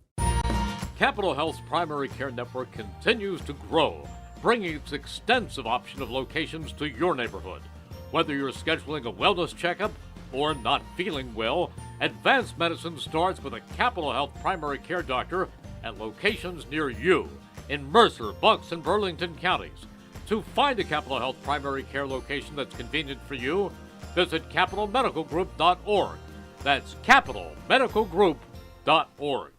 Capital Health's primary care network continues to grow, bringing its extensive option of locations to your neighborhood. Whether you're scheduling a wellness checkup or not feeling well, advanced medicine starts with a Capital Health primary care doctor at locations near you in Mercer, Bucks, and Burlington counties. To find a Capital Health primary care location that's convenient for you, visit capitalmedicalgroup.org. That's capitalmedicalgroup.org.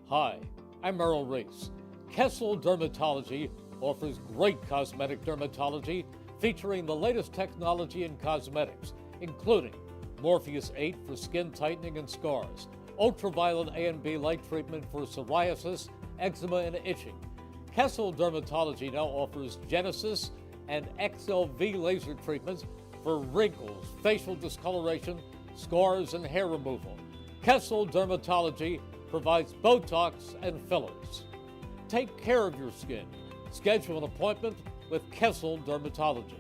Hi, I'm Merrill Reese. Kessel Dermatology offers great cosmetic dermatology featuring the latest technology in cosmetics, including Morpheus 8 for skin tightening and scars, ultraviolet A and B light treatment for psoriasis, eczema, and itching. Kessel Dermatology now offers Genesis and XLV laser treatments for wrinkles, facial discoloration, scars, and hair removal. Kessel Dermatology provides Botox and fillers. Take care of your skin. Schedule an appointment with Kessel Dermatology.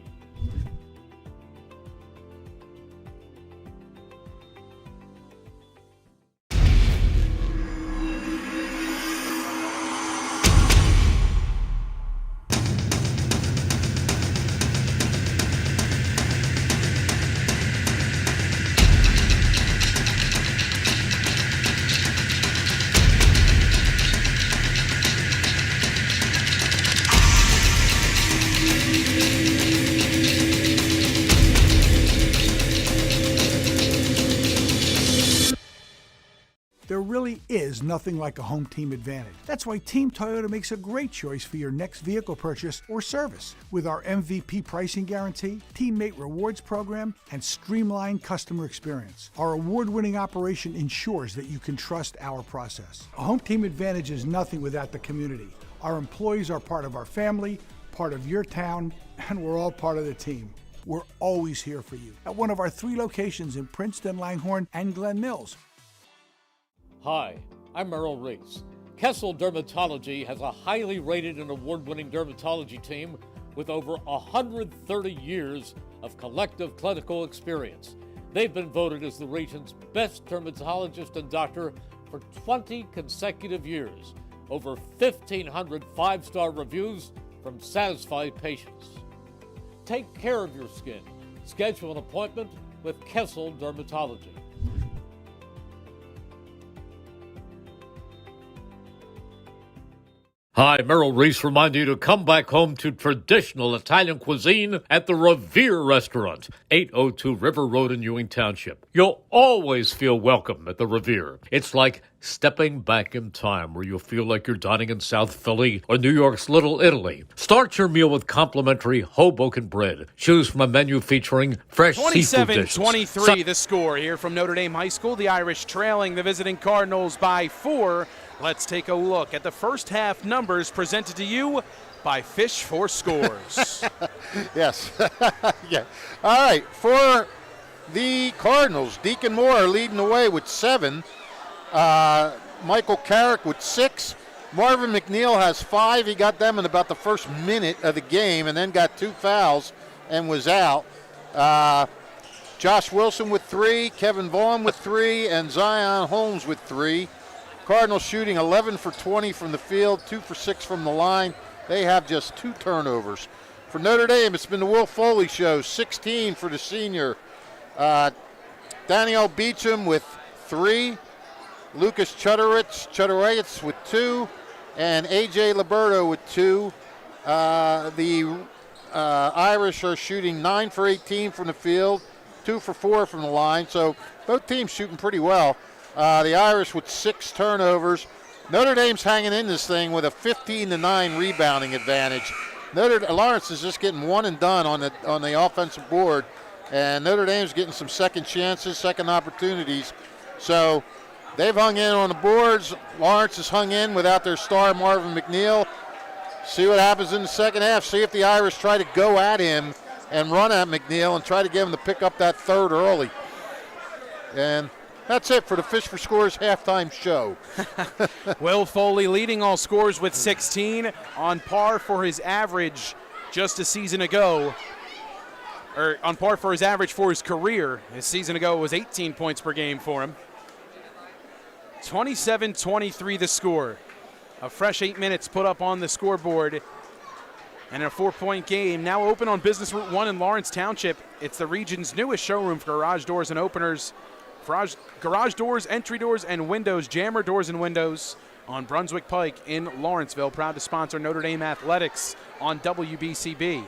There really is nothing like a home team advantage. That's why Team Toyota makes a great choice for your next vehicle purchase or service. With our MVP pricing guarantee, teammate rewards program, and streamlined customer experience, our award-winning operation ensures that you can trust our process. A home team advantage is nothing without the community. Our employees are part of our family, part of your town, and we're all part of the team. We're always here for you at one of our 3 locations in Princeton, Langhorne, and Glen Mills. Hi, I'm Merrill Reese. Kessel Dermatology has a highly rated and award-winning dermatology team with over 130 years of collective clinical experience. They've been voted as the region's best dermatologist and doctor for 20 consecutive years. Over 1,500 5-star reviews from satisfied patients. Take care of your skin. Schedule an appointment with Kessel Dermatology. Hi, Merrill Reese reminding you to come back home to traditional Italian cuisine at the Revere Restaurant, 802 River Road in Ewing Township. You'll always feel welcome at the Revere. It's like stepping back in time where you'll feel like you're dining in South Philly or New York's Little Italy. Start your meal with complimentary Hoboken bread. Choose from a menu featuring fresh seafood dishes. 27-23 the score here from Notre Dame High School. The Irish trailing the visiting Cardinals by 4. Let's take a look at the first half numbers presented to you by Fish for Scores. Yes. Yeah. All right. For the Cardinals, Deacon Moore leading the way with 7. Michael Carrick with 6. Marvin McNeil has 5. He got them in about the first minute of the game and then got 2 fouls and was out. Josh Wilson with 3. Kevin Vaughn with 3. And Zion Holmes with 3. Cardinals shooting 11 for 20 from the field, 2 for 6 from the line. They have just 2 turnovers. For Notre Dame, it's been the Will Foley show, 16 for the senior. Danielle Beecham with 3. Lucas Chudarowicz with 2. And A.J. Liberto with 2. The Irish are shooting 9 for 18 from the field, 2 for 4 from the line. So both teams shooting pretty well. The Irish with 6 turnovers. Notre Dame's hanging in this thing with a 15-9 rebounding advantage. Lawrence is just getting one and done on the offensive board, and Notre Dame's getting some second chances, second opportunities. So they've hung in on the boards. Lawrence has hung in without their star Marvin McNeil. See what happens in the second half. See if the Irish try to go at him and run at McNeil and try to get him to pick up that third early. And that's it for the Fish for Scores halftime show. Will Foley leading all scores with 16, on par for his average just a season ago. Or on par for his average for his career. His season ago was 18 points per game for him. 27-23 the score. A fresh 8 minutes put up on the scoreboard. And a 4-point game now open on Business Route 1 in Lawrence Township. It's the region's newest showroom for garage doors and openers. Garage doors, entry doors, and windows. Jammer Doors and Windows on Brunswick Pike in Lawrenceville. Proud to sponsor Notre Dame Athletics on WBCB.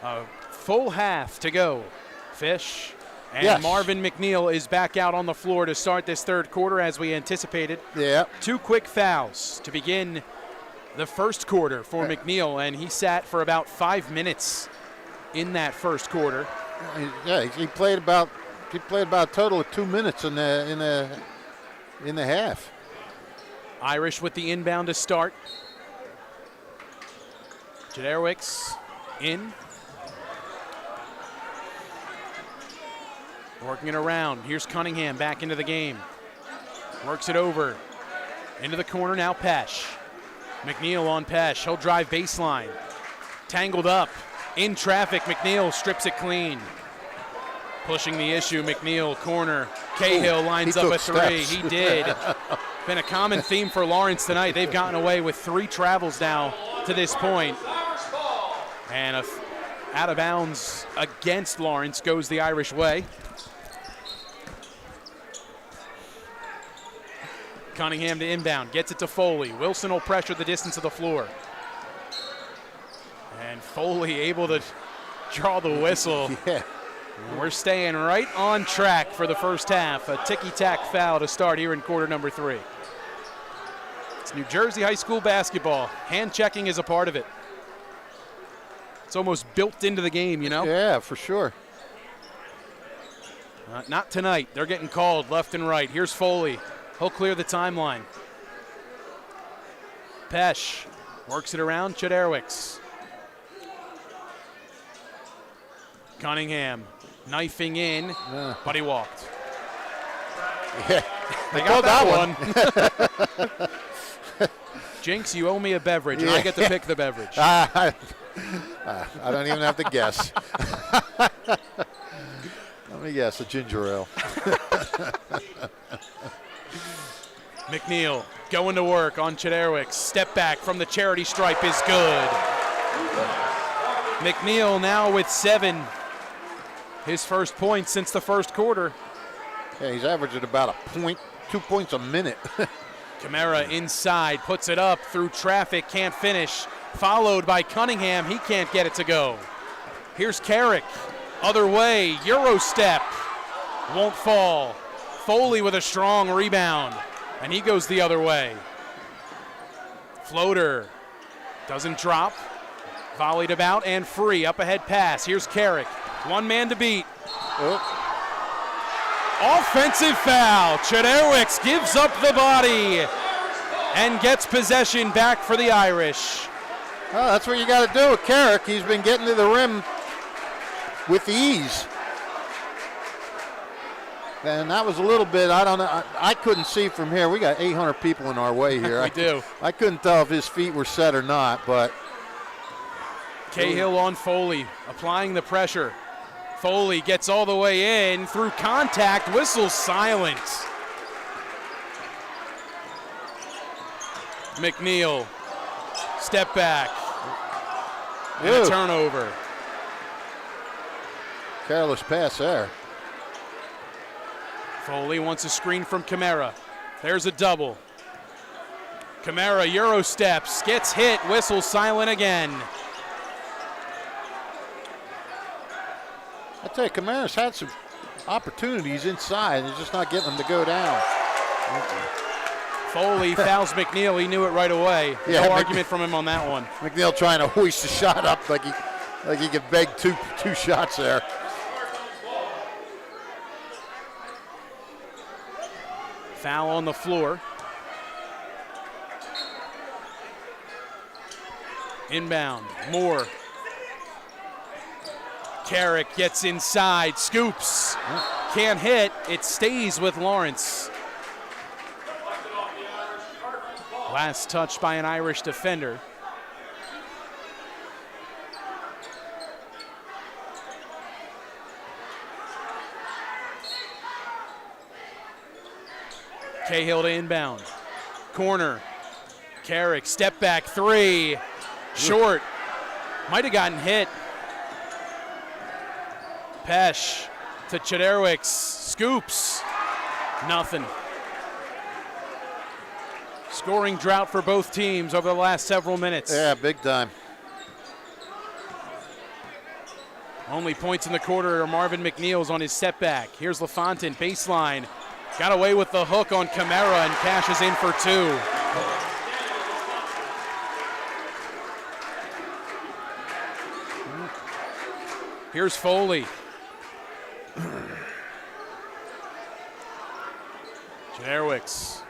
A full half to go. Fish and yes. Marvin McNeil is back out on the floor to start this third quarter as we anticipated. Yeah. 2 quick fouls to begin the first quarter for McNeil, and he sat for about 5 minutes in that first quarter. Yeah, he played about a total of 2 minutes in the half. Irish with the inbound to start. Chudarowicz in. Working it around. Here's Cunningham back into the game. Works it over. Into the corner now, Pesh. McNeil on Pesh. He'll drive baseline. Tangled up. In traffic, McNeil strips it clean. Pushing the issue, McNeil, corner. Cahill lines up a 3. Steps. He did. Been a common theme for Lawrence tonight. They've gotten away with 3 travels now to this point. And out of bounds against Lawrence goes the Irish way. Cunningham to inbound, gets it to Foley. Wilson will pressure the distance of the floor. And Foley able to draw the whistle. Yeah. We're staying right on track for the first half. A ticky-tack foul to start here in quarter number 3. It's New Jersey high school basketball. Hand checking is a part of it. It's almost built into the game, you know? Yeah, for sure. Not tonight. They're getting called left and right. Here's Foley. He'll clear the timeline. Pesh works it around Chederwicz. Cunningham knifing in, but he walked. Yeah, they got that one. Jinx, you owe me a beverage, and I get to pick the beverage. I don't even have to guess. Let me guess, a ginger ale. McNeil going to work on Chederwicz. Step back from the charity stripe is good. McNeil now with 7. His first point since the first quarter. Yeah, he's averaging about 2 points a minute. Camara inside, puts it up through traffic, can't finish. Followed by Cunningham, he can't get it to go. Here's Carrick, other way, Euro step, won't fall. Foley with a strong rebound, and he goes the other way. Floater, doesn't drop, volleyed about and free, up ahead pass. Here's Carrick, one man to beat. Oh. Offensive foul. Chederwicz gives up the body and gets possession back for the Irish. Oh, that's what you got to do with Carrick. He's been getting to the rim with ease. And that was a little bit, I don't know, I couldn't see from here. We got 800 people in our way here. We do. I couldn't tell if his feet were set or not, but. Cahill on Foley, applying the pressure. Foley gets all the way in through contact, whistle silent. McNeil, step back, and a turnover. Careless pass there. Foley wants a screen from Camara. There's a double. Camara Euro steps, gets hit, whistle silent again. I tell you, Camara's had some opportunities inside. He's just not getting them to go down. Foley fouls McNeil. He knew it right away. Yeah, no argument from him on that one. McNeil trying to hoist the shot up like he could beg two shots there. Foul on the floor. Inbound. Moore. Carrick gets inside, scoops, can't hit, it stays with Lawrence. Last touch by an Irish defender. Cahill to inbound, corner, Carrick, step back 3, short, might have gotten hit. Pesh to Chederwicz, scoops, nothing. Scoring drought for both teams over the last several minutes. Yeah, big time. Only points in the quarter are Marvin McNeil's on his setback. Here's LaFontaine, baseline. Got away with the hook on Camara and cashes in for 2. Here's Foley. Chederwicz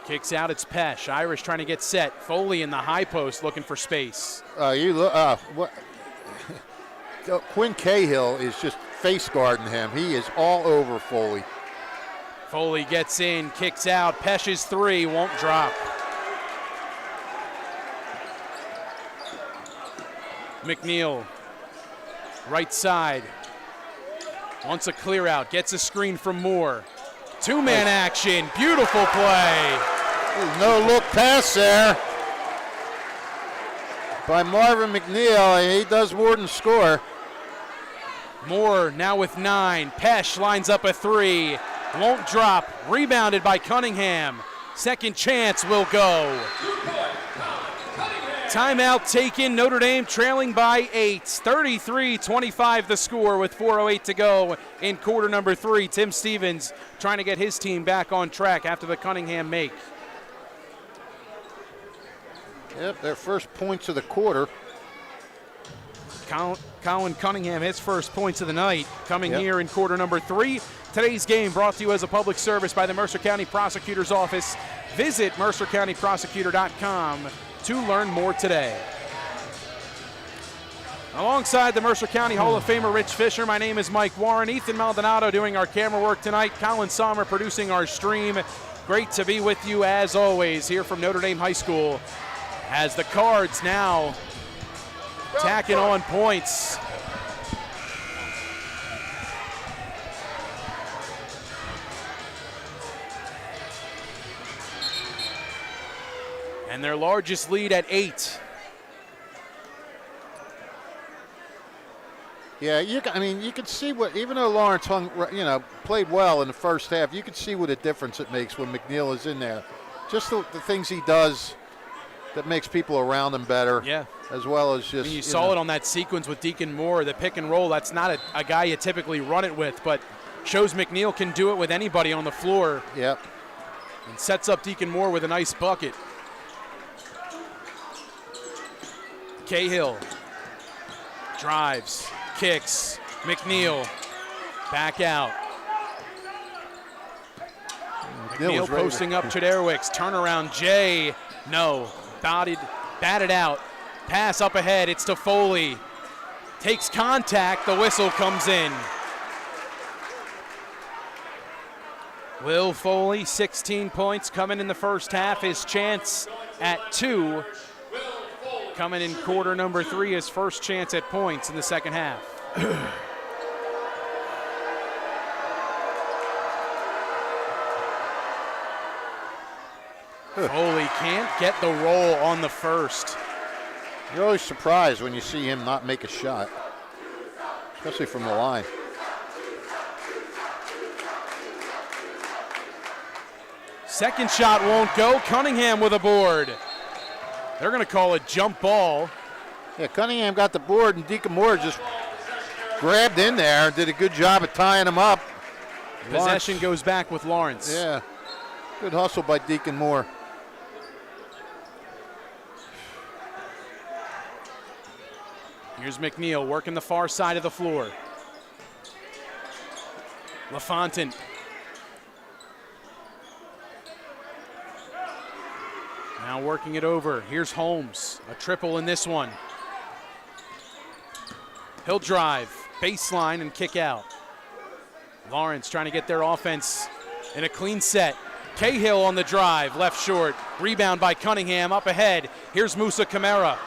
kicks out, it's Pesh. Irish trying to get set. Foley in the high post looking for space. Quinn Cahill is just face guarding him. He is all over Foley. Foley gets in, kicks out. Pesh's 3 won't drop. McNeil, right side. Wants a clear out, gets a screen from Moore. 2-man action, beautiful play. No look pass there by Marvin McNeil, and he does more than score. Moore now with 9. Pesh lines up a 3, won't drop. Rebounded by Cunningham. Second chance will go. Timeout taken. Notre Dame trailing by 8. 33-25 the score with 4:08 to go in quarter number 3. Tim Stevens trying to get his team back on track after the Cunningham make. Yep, their first points of the quarter. Colin Cunningham, his first points of the night, coming here in quarter number 3. Today's game brought to you as a public service by the Mercer County Prosecutor's Office. Visit mercercountyprosecutor.com to learn more today. Alongside the Mercer County Hall of Famer Rich Fisher, my name is Mike Warren. Ethan Maldonado doing our camera work tonight. Colin Sommer producing our stream. Great to be with you as always here from Notre Dame High School as the Cards now tacking on points. And their largest lead at 8. Yeah, you could see what, even though Lawrence played well in the first half, you could see what a difference it makes when McNeil is in there. Just the things he does that makes people around him better. Yeah. As well as just. You saw it on that sequence with Deacon Moore, the pick and roll. That's not a guy you typically run it with, but shows McNeil can do it with anybody on the floor. Yep. And sets up Deacon Moore with a nice bucket. Cahill drives, kicks, McNeil back out. McNeil posting up Chederwick's turnaround. Jay, no, batted out. Pass up ahead, it's to Foley. Takes contact, the whistle comes in. Will Foley, 16 points coming in the first half. His chance at 2. Coming in quarter number 3, his first chance at points in the second half. Foley can't get the roll on the first. You're always surprised when you see him not make a shot, especially from the line. Second shot won't go. Cunningham with a board. They're going to call it jump ball. Yeah, Cunningham got the board, and Deacon Moore just grabbed in there and did a good job of tying him up. Possession goes back with Lawrence. Yeah, good hustle by Deacon Moore. Here's McNeil working the far side of the floor. LaFontaine. Now working it over. Here's Holmes. A triple in this one. He'll drive, baseline, and kick out. Lawrence trying to get their offense in a clean set. Cahill on the drive, left short. Rebound by Cunningham, up ahead. Here's Musa Camara.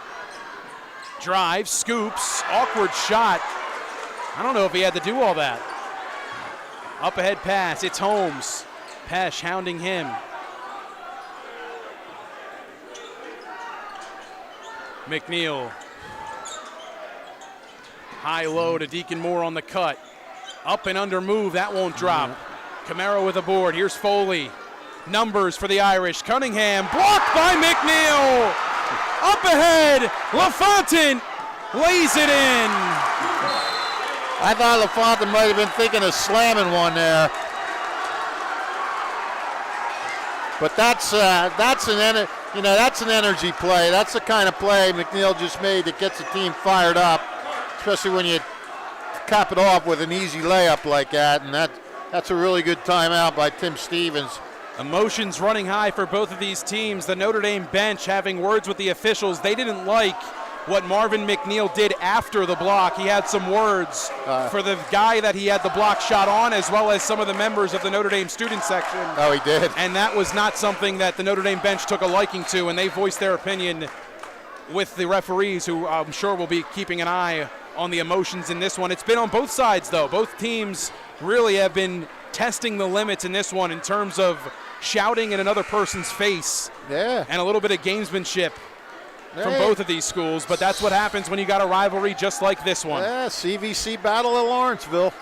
Drive, scoops, awkward shot. I don't know if he had to do all that. Up ahead pass, it's Holmes. Pesh hounding him. McNeil. High-low to Deacon Moore on the cut. Up and under move, that won't drop. Camaro with a board, here's Foley. Numbers for the Irish. Cunningham blocked by McNeil. Up ahead, LaFontaine lays it in. I thought LaFontaine might have been thinking of slamming one there. But that's an energy play. That's the kind of play McNeil just made that gets the team fired up, especially when you cap it off with an easy layup like that. And that's a really good timeout by Tim Stevens. Emotions running high for both of these teams. The Notre Dame bench having words with the officials. They didn't like what Marvin McNeil did after the block. He had some words for the guy that he had the block shot on, as well as some of the members of the Notre Dame student section. Oh, he did. And that was not something that the Notre Dame bench took a liking to, and they voiced their opinion with the referees, who I'm sure will be keeping an eye on the emotions in this one. It's been on both sides, though. Both teams really have been testing the limits in this one in terms of shouting in another person's face. Yeah. And a little bit of gamesmanship from both of these schools, but that's what happens when you got a rivalry just like this one. Yeah, CVC battle at Lawrenceville.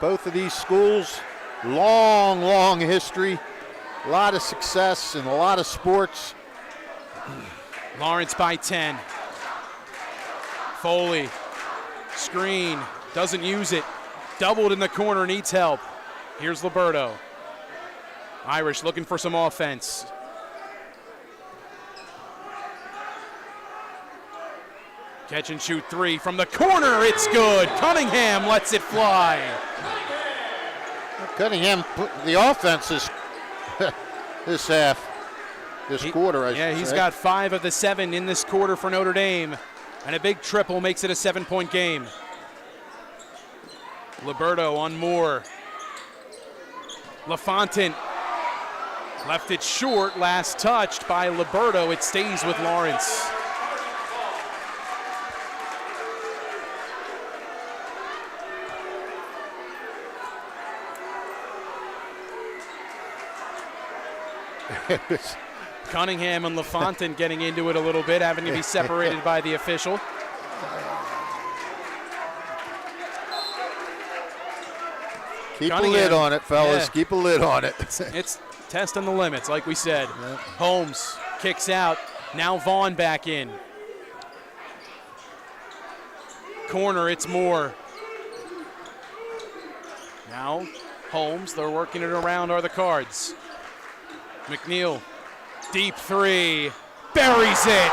Both of these schools, long history a lot of success in a lot of sports. Lawrence by 10. Foley, screen, doesn't use it. Doubled in the corner, needs help. Here's Liberto. Irish looking for some offense. Catch and shoot three from the corner, it's good. Cunningham lets it fly. Cunningham, the offense is this half, this quarter, I should say. Yeah, he's got 5 of the 7 in this quarter for Notre Dame, and a big triple makes it a 7-point game. Liberto on Moore. LaFontaine left it short, last touched by Liberto. It stays with Lawrence. Cunningham and LaFontaine getting into it a little bit, having to be separated by the official. Keep a lid on it, fellas. Yeah. Keep a lid on it. It's testing the limits, like we said. Yeah. Holmes kicks out. Now Vaughn back in. Corner, it's Moore. Now Holmes, they're working it around are the Cards. McNeil, deep three, buries it.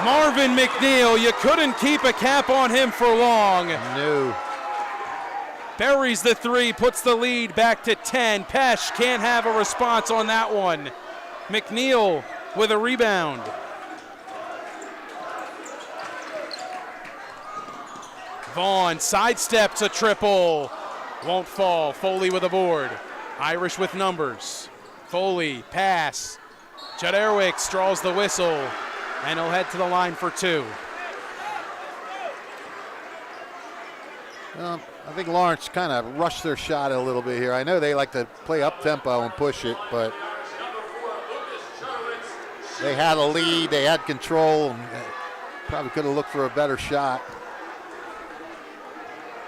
Marvin McNeil, you couldn't keep a cap on him for long. No. Buries the three, puts the lead back to 10. Pesh can't have a response on that one. McNeil with a rebound. Vaughn sidesteps a triple. Won't fall. Foley with a board. Irish with numbers. Foley, pass. Judd Erwicks draws the whistle, and he'll head to the line for 2. I think Lawrence kind of rushed their shot a little bit here. I know they like to play up-tempo and push it, but they had a lead, they had control, and probably could have looked for a better shot.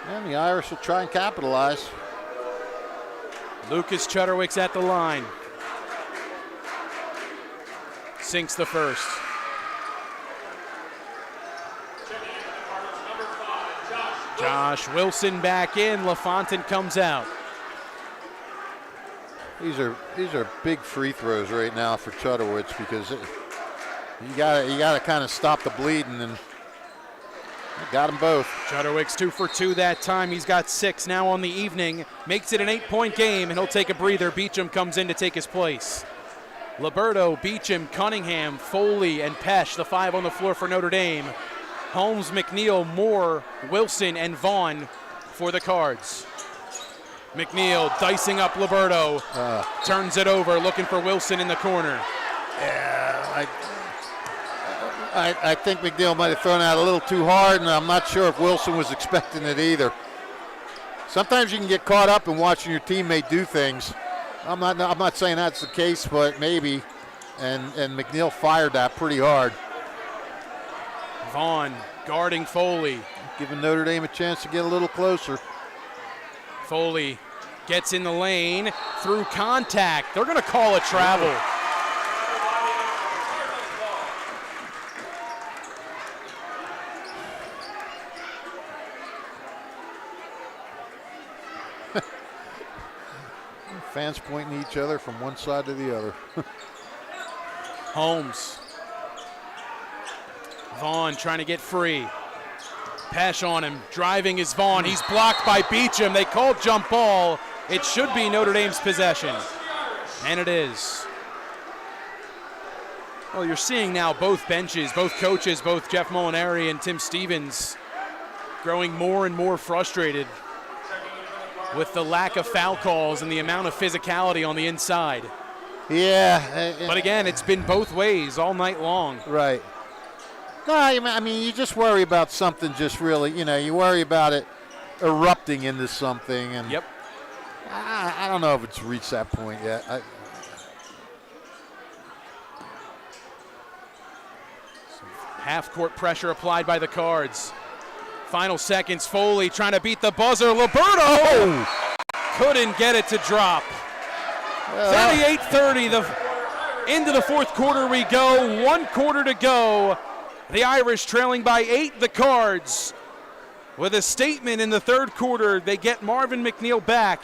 And the Irish will try and capitalize. Lucas Chudderwick's at the line. Sinks the first. Josh Wilson back in. LaFontaine comes out. These are big free throws right now for Chudderwicz because you gotta kind of stop the bleeding, and got them both. Chudderwick's 2 for 2 that time. He's got 6 now on the evening. Makes it an 8-point game, and he'll take a breather. Beecham comes in to take his place. Liberto, Beecham, Cunningham, Foley, and Pesh, the 5 on the floor for Notre Dame. Holmes, McNeil, Moore, Wilson, and Vaughn for the Cards. McNeil dicing up Liberto. Turns it over, looking for Wilson in the corner. Yeah, I think McNeil might have thrown out a little too hard, and I'm not sure if Wilson was expecting it either. Sometimes you can get caught up in watching your teammate do things. I'm not saying that's the case, but maybe. And McNeil fired that pretty hard. Vaughn guarding Foley. Giving Notre Dame a chance to get a little closer. Foley gets in the lane through contact. They're going to call a travel. Fans pointing at each other from one side to the other. Holmes. Vaughn trying to get free. Pesh on him. Driving is Vaughn. He's blocked by Beecham. They called jump ball. It should be Notre Dame's possession. And it is. Well, you're seeing now both benches, both coaches, both Jeff Molinari and Tim Stevens growing more and more frustrated with the lack of foul calls and the amount of physicality on the inside. Yeah. But again, it's been both ways all night long. Right. No, I mean, you just worry about something just really, you worry about it erupting into something. And yep. I don't know if it's reached that point yet. Half-court pressure applied by the Cards. Final seconds, Foley trying to beat the buzzer. Liberto couldn't get it to drop. 38-30, into the fourth quarter we go. 1 quarter to go. The Irish trailing by 8, the Cards. With a statement in the third quarter, they get Marvin McNeil back,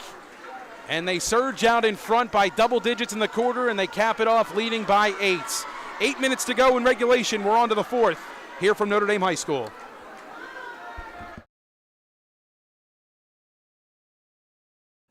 and they surge out in front by double digits in the quarter, and they cap it off leading by 8. 8 minutes to go in regulation. We're on to the fourth here from Notre Dame High School.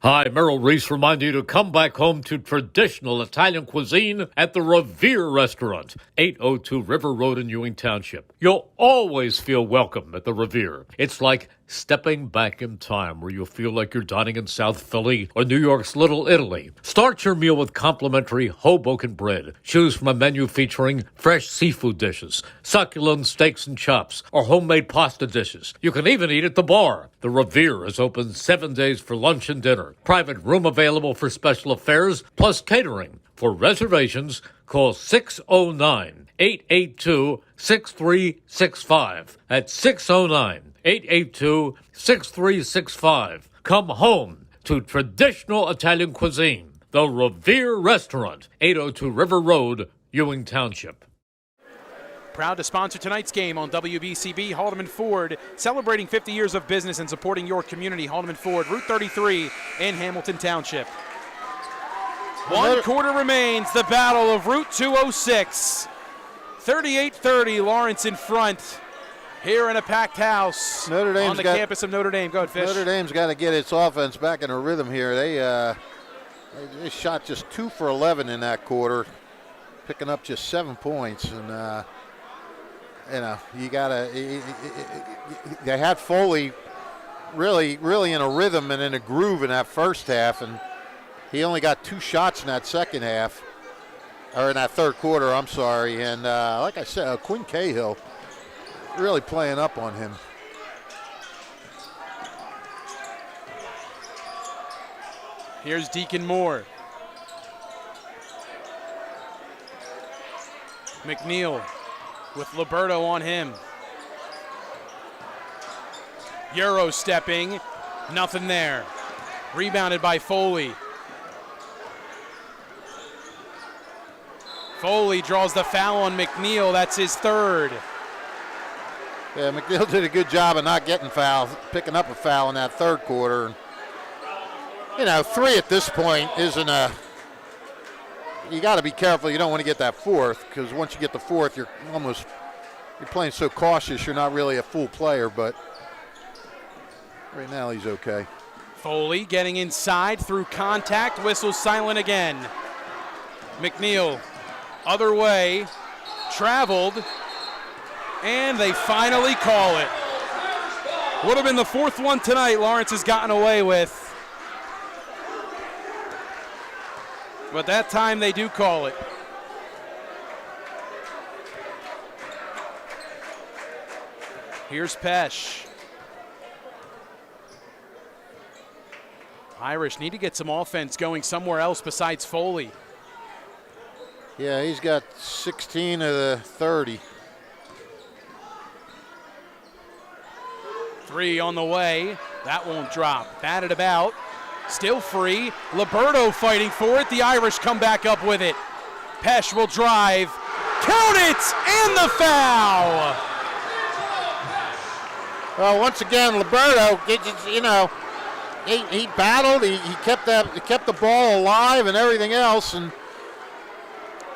Hi, Merrill Reese reminding you to come back home to traditional Italian cuisine at the Revere Restaurant, 802 River Road in Ewing Township. You'll always feel welcome at the Revere. It's like stepping back in time where you'll feel like you're dining in South Philly or New York's Little Italy. Start your meal with complimentary Hoboken bread. Choose from a menu featuring fresh seafood dishes, succulent steaks and chops, or homemade pasta dishes. You can even eat at the bar. The Revere is open 7 days for lunch and dinner. Private room available for special affairs, plus catering. For reservations, call 609-882-6365. That's 609-882-6365. Come home to traditional Italian cuisine. The Revere Restaurant, 802 River Road, Ewing Township. Proud to sponsor tonight's game on WBCB. Haldeman Ford, celebrating 50 years of business and supporting your community. Haldeman Ford, Route 33 in Hamilton Township. 1 quarter remains, the battle of Route 206. 38-30, Lawrence in front here in a packed house on the campus of Notre Dame. Go ahead, Fish. Notre Dame's got to get its offense back in a rhythm here. They shot just 2 for 11 in that quarter, picking up just 7 points. And, you got to – they had Foley really in a rhythm and in a groove in that first half, and he only got 2 shots in that second half, or in that third quarter, I'm sorry. And like I said, Quinn Cahill really playing up on him. Here's Deacon Moore. McNeil with Liberto on him. Euro stepping, nothing there. Rebounded by Foley. Foley draws the foul on McNeil. That's his third. Yeah, McNeil did a good job of not getting fouled, picking up a foul in that third quarter. 3 at this point isn't a – you got to be careful. You don't want to get that fourth, because once you get the fourth, you're playing so cautious you're not really a full player. But right now he's okay. Foley getting inside through contact. Whistle silent again. McNeil other way, traveled, and they finally call it. Would have been the fourth one tonight Lawrence has gotten away with. But that time they do call it. Here's Pesh. Irish need to get some offense going somewhere else besides Foley. Yeah, he's got 16 of the 30. 3 on the way. That won't drop. Batted about. Still free. Liberto fighting for it. The Irish come back up with it. Pesh will drive. Count it! And the foul! Well, once again, Liberto, he battled. He kept the ball alive and everything else. And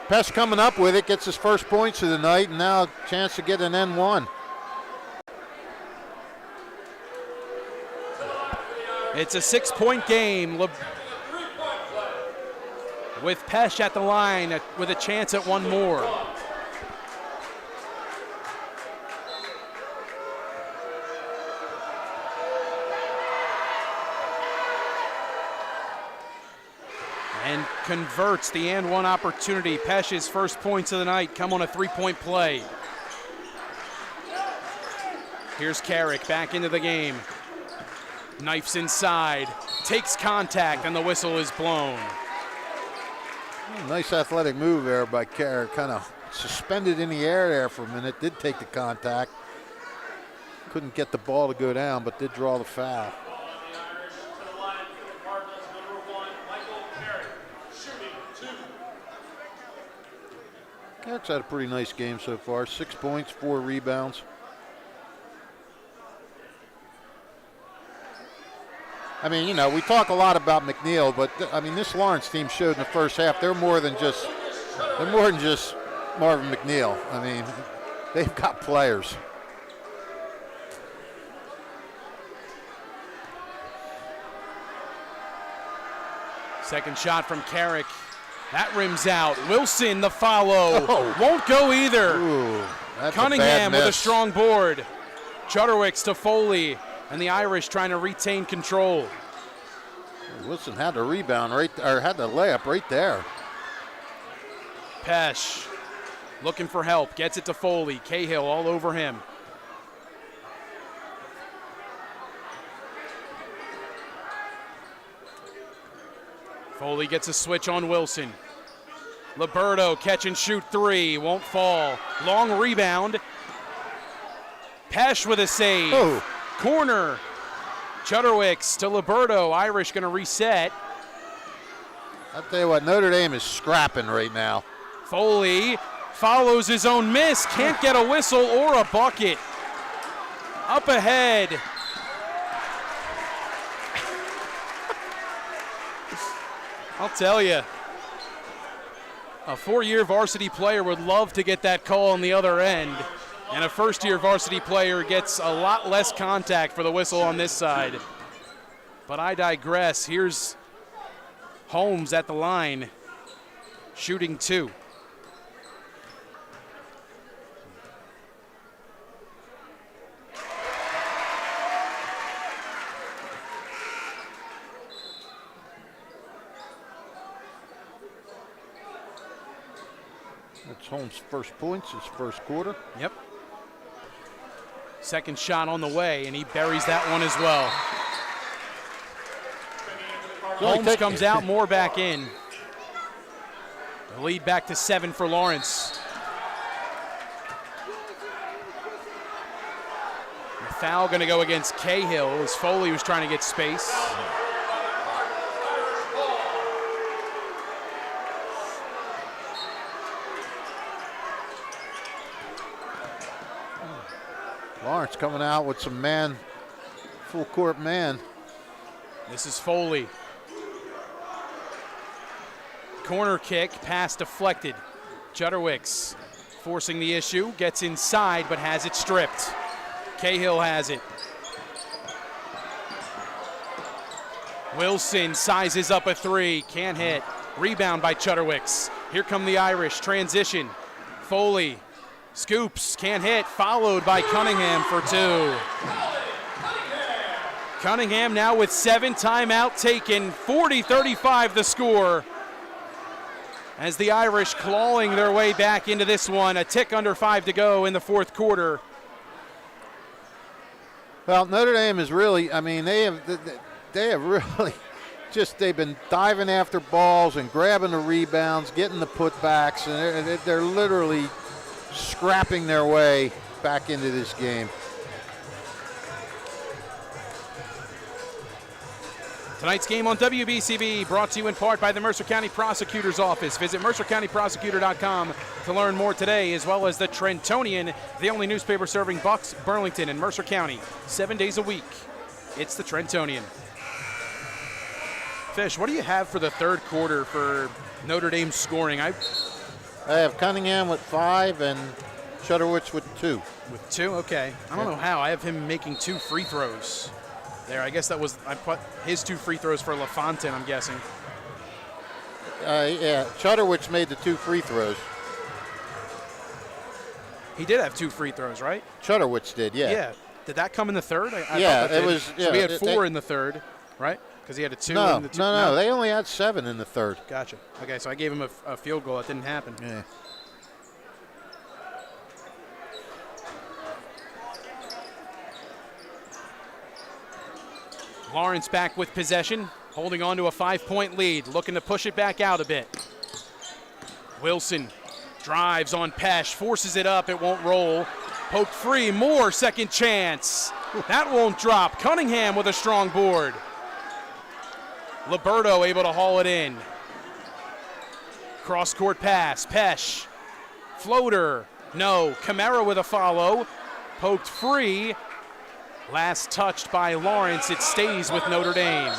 Pesh coming up with it, gets his first points of the night, and now a chance to get an N1. It's a 6-point game with Pesh at the line with a chance at one more. And converts the and one opportunity. Pesh's first points of the night come on a 3-point play. Here's Carrick back into the game. Knifes inside, takes contact, and the whistle is blown. Nice athletic move there by Carrick. Kind of suspended in the air there for a minute. Did take the contact. Couldn't get the ball to go down, but did draw the foul. Carrick's had a pretty nice game so far. 6 points, 4 rebounds. I mean, you know, we talk a lot about McNeil, but I mean, this Lawrence team showed in the first half they're more than just Marvin McNeil. I mean, they've got players. Second shot from Carrick. That rims out. Wilson, the follow. Oh. Won't go either. Ooh, that's Cunningham a bad with a miss. strong board. Chudderwicks to Foley. And the Irish trying to retain control. Wilson had the rebound or had the layup right there. Pesh looking for help. Gets it to Foley. Cahill all over him. Foley gets a switch on Wilson. Liberto catch and shoot three. Won't fall. Long rebound. Pesh with a save. Oh. Corner. Chudderwicks to Liberto. Irish going to reset. I'll tell you what, Notre Dame is scrapping right now. Foley follows his own miss. Can't get a whistle or a bucket. Up ahead. I'll tell you, a 4-year varsity player would love to get that call on the other end. And a first-year varsity player gets a lot less contact for the whistle on this side. But I digress. Here's Holmes at the line, shooting 2. That's Holmes' first points, his first quarter. Yep. Second shot on the way, and he buries that one as well. Holmes comes out, Moore back in. The lead back to 7 for Lawrence. The foul going to go against Cahill as Foley was trying to get space. Lawrence coming out with some man, full court man. This is Foley. Corner kick, pass deflected. Chudderwicks forcing the issue, gets inside but has it stripped. Cahill has it. Wilson sizes up a 3, can't hit. Rebound by Chudderwicks. Here come the Irish, transition. Foley scoops, can't hit, followed by Cunningham for 2. Cunningham now with 7, timeout taken, 40-35 the score. As the Irish clawing their way back into this one, a tick under 5 to go in the fourth quarter. Well, Notre Dame is really, I mean, they have really just, they've been diving after balls and grabbing the rebounds, getting the putbacks, and they're literally scrapping their way back into this game. Tonight's game on WBCB brought to you in part by the Mercer County Prosecutor's Office. Visit mercercountyprosecutor.com to learn more today, as well as the Trentonian, the only newspaper serving Bucks, Burlington, and Mercer County 7 days a week. It's the Trentonian. Fish, what do you have for the third quarter for Notre Dame scoring? I have Cunningham with 5 and Chudderwicks with 2. With 2, okay. I don't know how. I have him making 2 free throws there. I guess that was, I put his 2 free throws for LaFontaine, I'm guessing. Yeah, Chudderwicks made the 2 free throws. He did have 2 free throws, right? Chudderwicks did, yeah. Yeah. Did that come in the third? Yeah, it was. So we had 4 in the third, right? Because he had a 2 in the 2. No, they only had 7 in the third. Gotcha. Okay, so I gave him a field goal. That didn't happen. Yeah. Lawrence back with possession, holding on to a 5-point lead, looking to push it back out a bit. Wilson drives on Pesh, forces it up, it won't roll. Poked free, Moore, second chance. That won't drop. Cunningham with a strong board. Liberto able to haul it in. Cross-court pass, Pesh Floater, no. Camara with a follow. Poked free. Last touched by Lawrence. It stays with Notre Dame.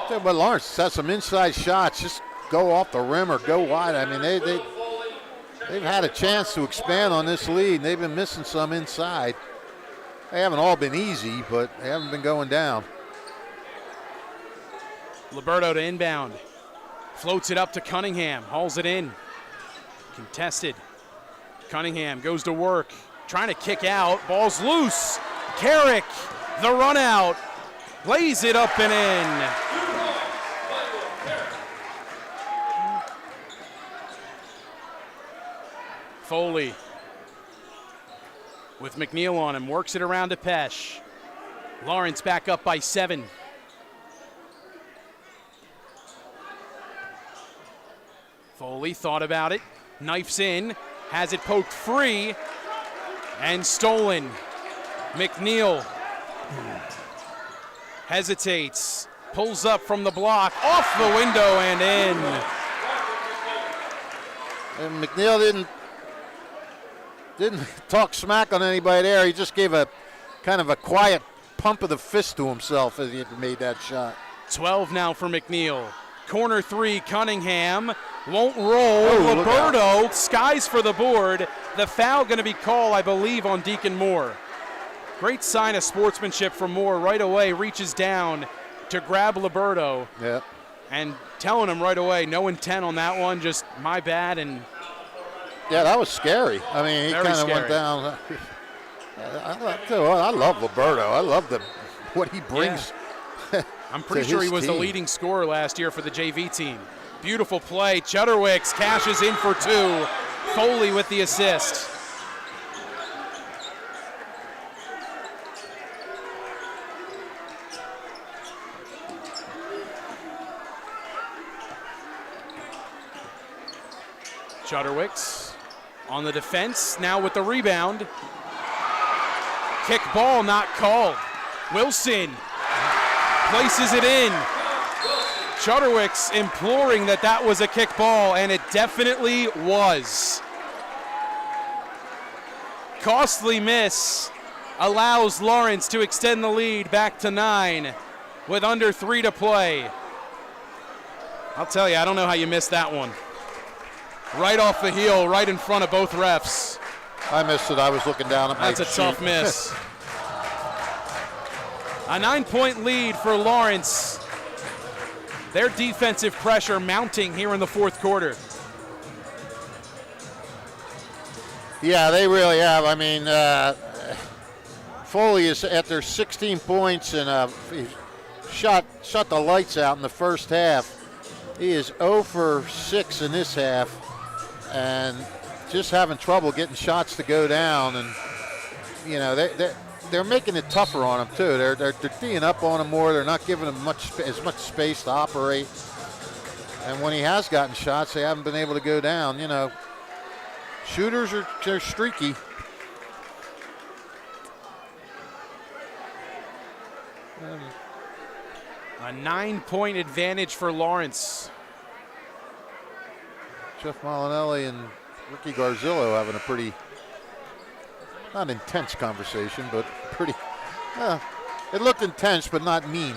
But Lawrence has some inside shots. Just go off the rim or go wide. I mean, they've had a chance to expand on this lead, and they've been missing some inside. They haven't all been easy, but they haven't been going down. Liberto to inbound. Floats it up to Cunningham. Hauls it in. Contested. Cunningham goes to work. Trying to kick out. Ball's loose. Carrick, the run out. Lays it up and in. Foley with McNeil on him. Works it around to Pesh. Lawrence back up by 7. Foley thought about it, knifes in, has it poked free, and stolen. McNeil hesitates, pulls up from the block, off the window and in. And McNeil didn't talk smack on anybody there. He just gave a kind of a quiet pump of the fist to himself as he made that shot. 12 now for McNeil. Corner 3, Cunningham. Won't roll. Oh, Liberto skies for the board. The foul going to be called, I believe, on Deacon Moore. Great sign of sportsmanship from Moore. Right away, reaches down to grab Liberto. Yep. And telling him right away, no intent on that one, just my bad. And yeah, that was scary. I mean, he very kind of scary. went down. I love Liberto. I love what he brings. Yeah. I'm pretty to sure his he was team. the leading scorer last year for the JV team. Beautiful play. Chudderwicks cashes in for 2. Foley with the assist. Chudderwicks on the defense, now with the rebound. Kick ball not called. Wilson places it in. Chudderwicks imploring that was a kick ball, and it definitely was. Costly miss allows Lawrence to extend the lead back to 9 with under 3 to play. I'll tell you, I don't know how you missed that one. Right off the heel, right in front of both refs. I missed it. I was looking down at my That's a tough miss. A 9-point lead for Lawrence. Their defensive pressure mounting here in the fourth quarter. Yeah, they really have. I mean, Foley is at their 16 points and he shut the lights out in the first half. He is 0 for 6 in this half and just having trouble getting shots to go down. And, you know, they're making it tougher on him, too. They're teeing up on him more. They're not giving him as much space to operate. And when he has gotten shots, they haven't been able to go down. You know, shooters they're streaky. A 9-point advantage for Lawrence. Jeff Molinelli and Ricky Garzillo having a pretty, not intense conversation, but pretty, it looked intense, but not mean.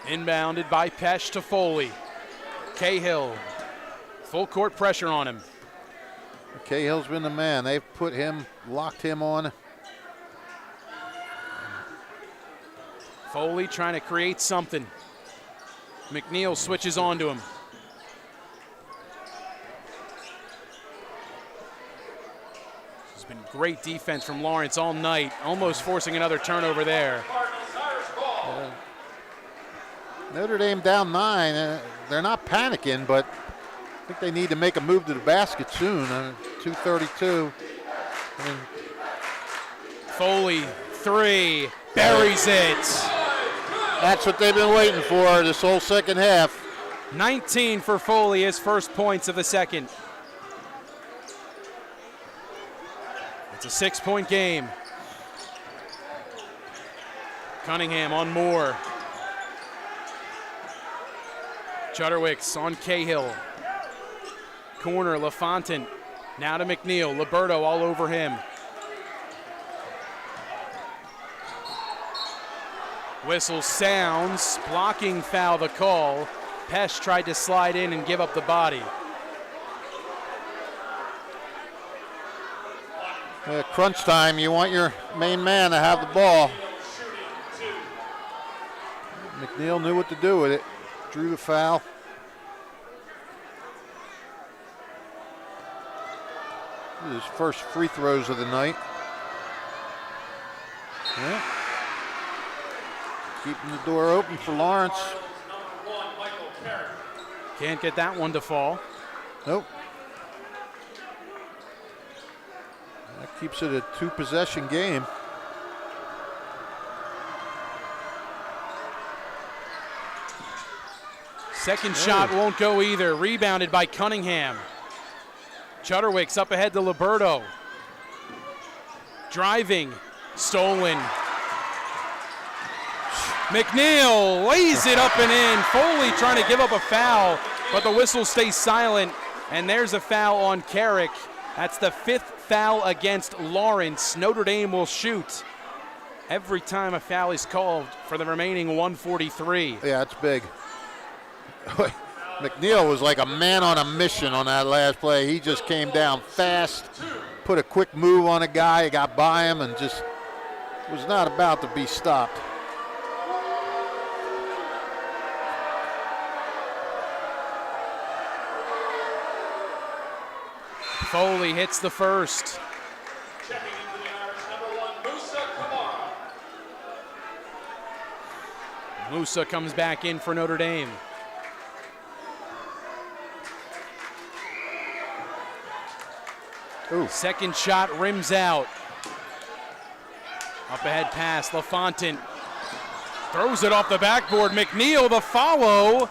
Inbounded by Pesh to Foley. Cahill, full court pressure on him. Cahill's been the man. They've locked him on. Foley trying to create something. McNeil switches on to him. It's been great defense from Lawrence all night, almost forcing another turnover there. Notre Dame down 9. They're not panicking, but I think they need to make a move to the basket soon. 2:32. Foley, 3, buries it. That's what they've been waiting for this whole second half. 19 for Foley, his first points of the second. It's a 6-point game. Cunningham on Moore. Chudderwicks on Cahill. Corner, LaFontaine. Now to McNeil. Liberto all over him. Whistle sounds. Blocking foul the call. Pesh tried to slide in and give up the body. Crunch time, you want your main man to have the ball. McNeil knew what to do with it. Drew the foul. This is his first free throws of the night. Yeah. Keeping the door open for Lawrence. Can't get that one to fall. Nope. That keeps it a 2-possession game. Second shot won't go either. Rebounded by Cunningham. Chudderwicks up ahead to Liberto. Driving. Stolen. McNeil lays it up and in. Foley trying to give up a foul, but the whistle stays silent, and there's a foul on Carrick. That's the 5th foul against Lawrence. Notre Dame will shoot every time a foul is called for the remaining 1:43. Yeah, it's big. McNeil was like a man on a mission on that last play. He just came down fast, put a quick move on a guy, got by him, and just was not about to be stopped. Foley hits the first. Checking into the Irish, number 1, Musa Kamara. Musa comes back in for Notre Dame. Ooh. Second shot rims out. Up ahead pass, LaFontaine throws it off the backboard. McNeil the follow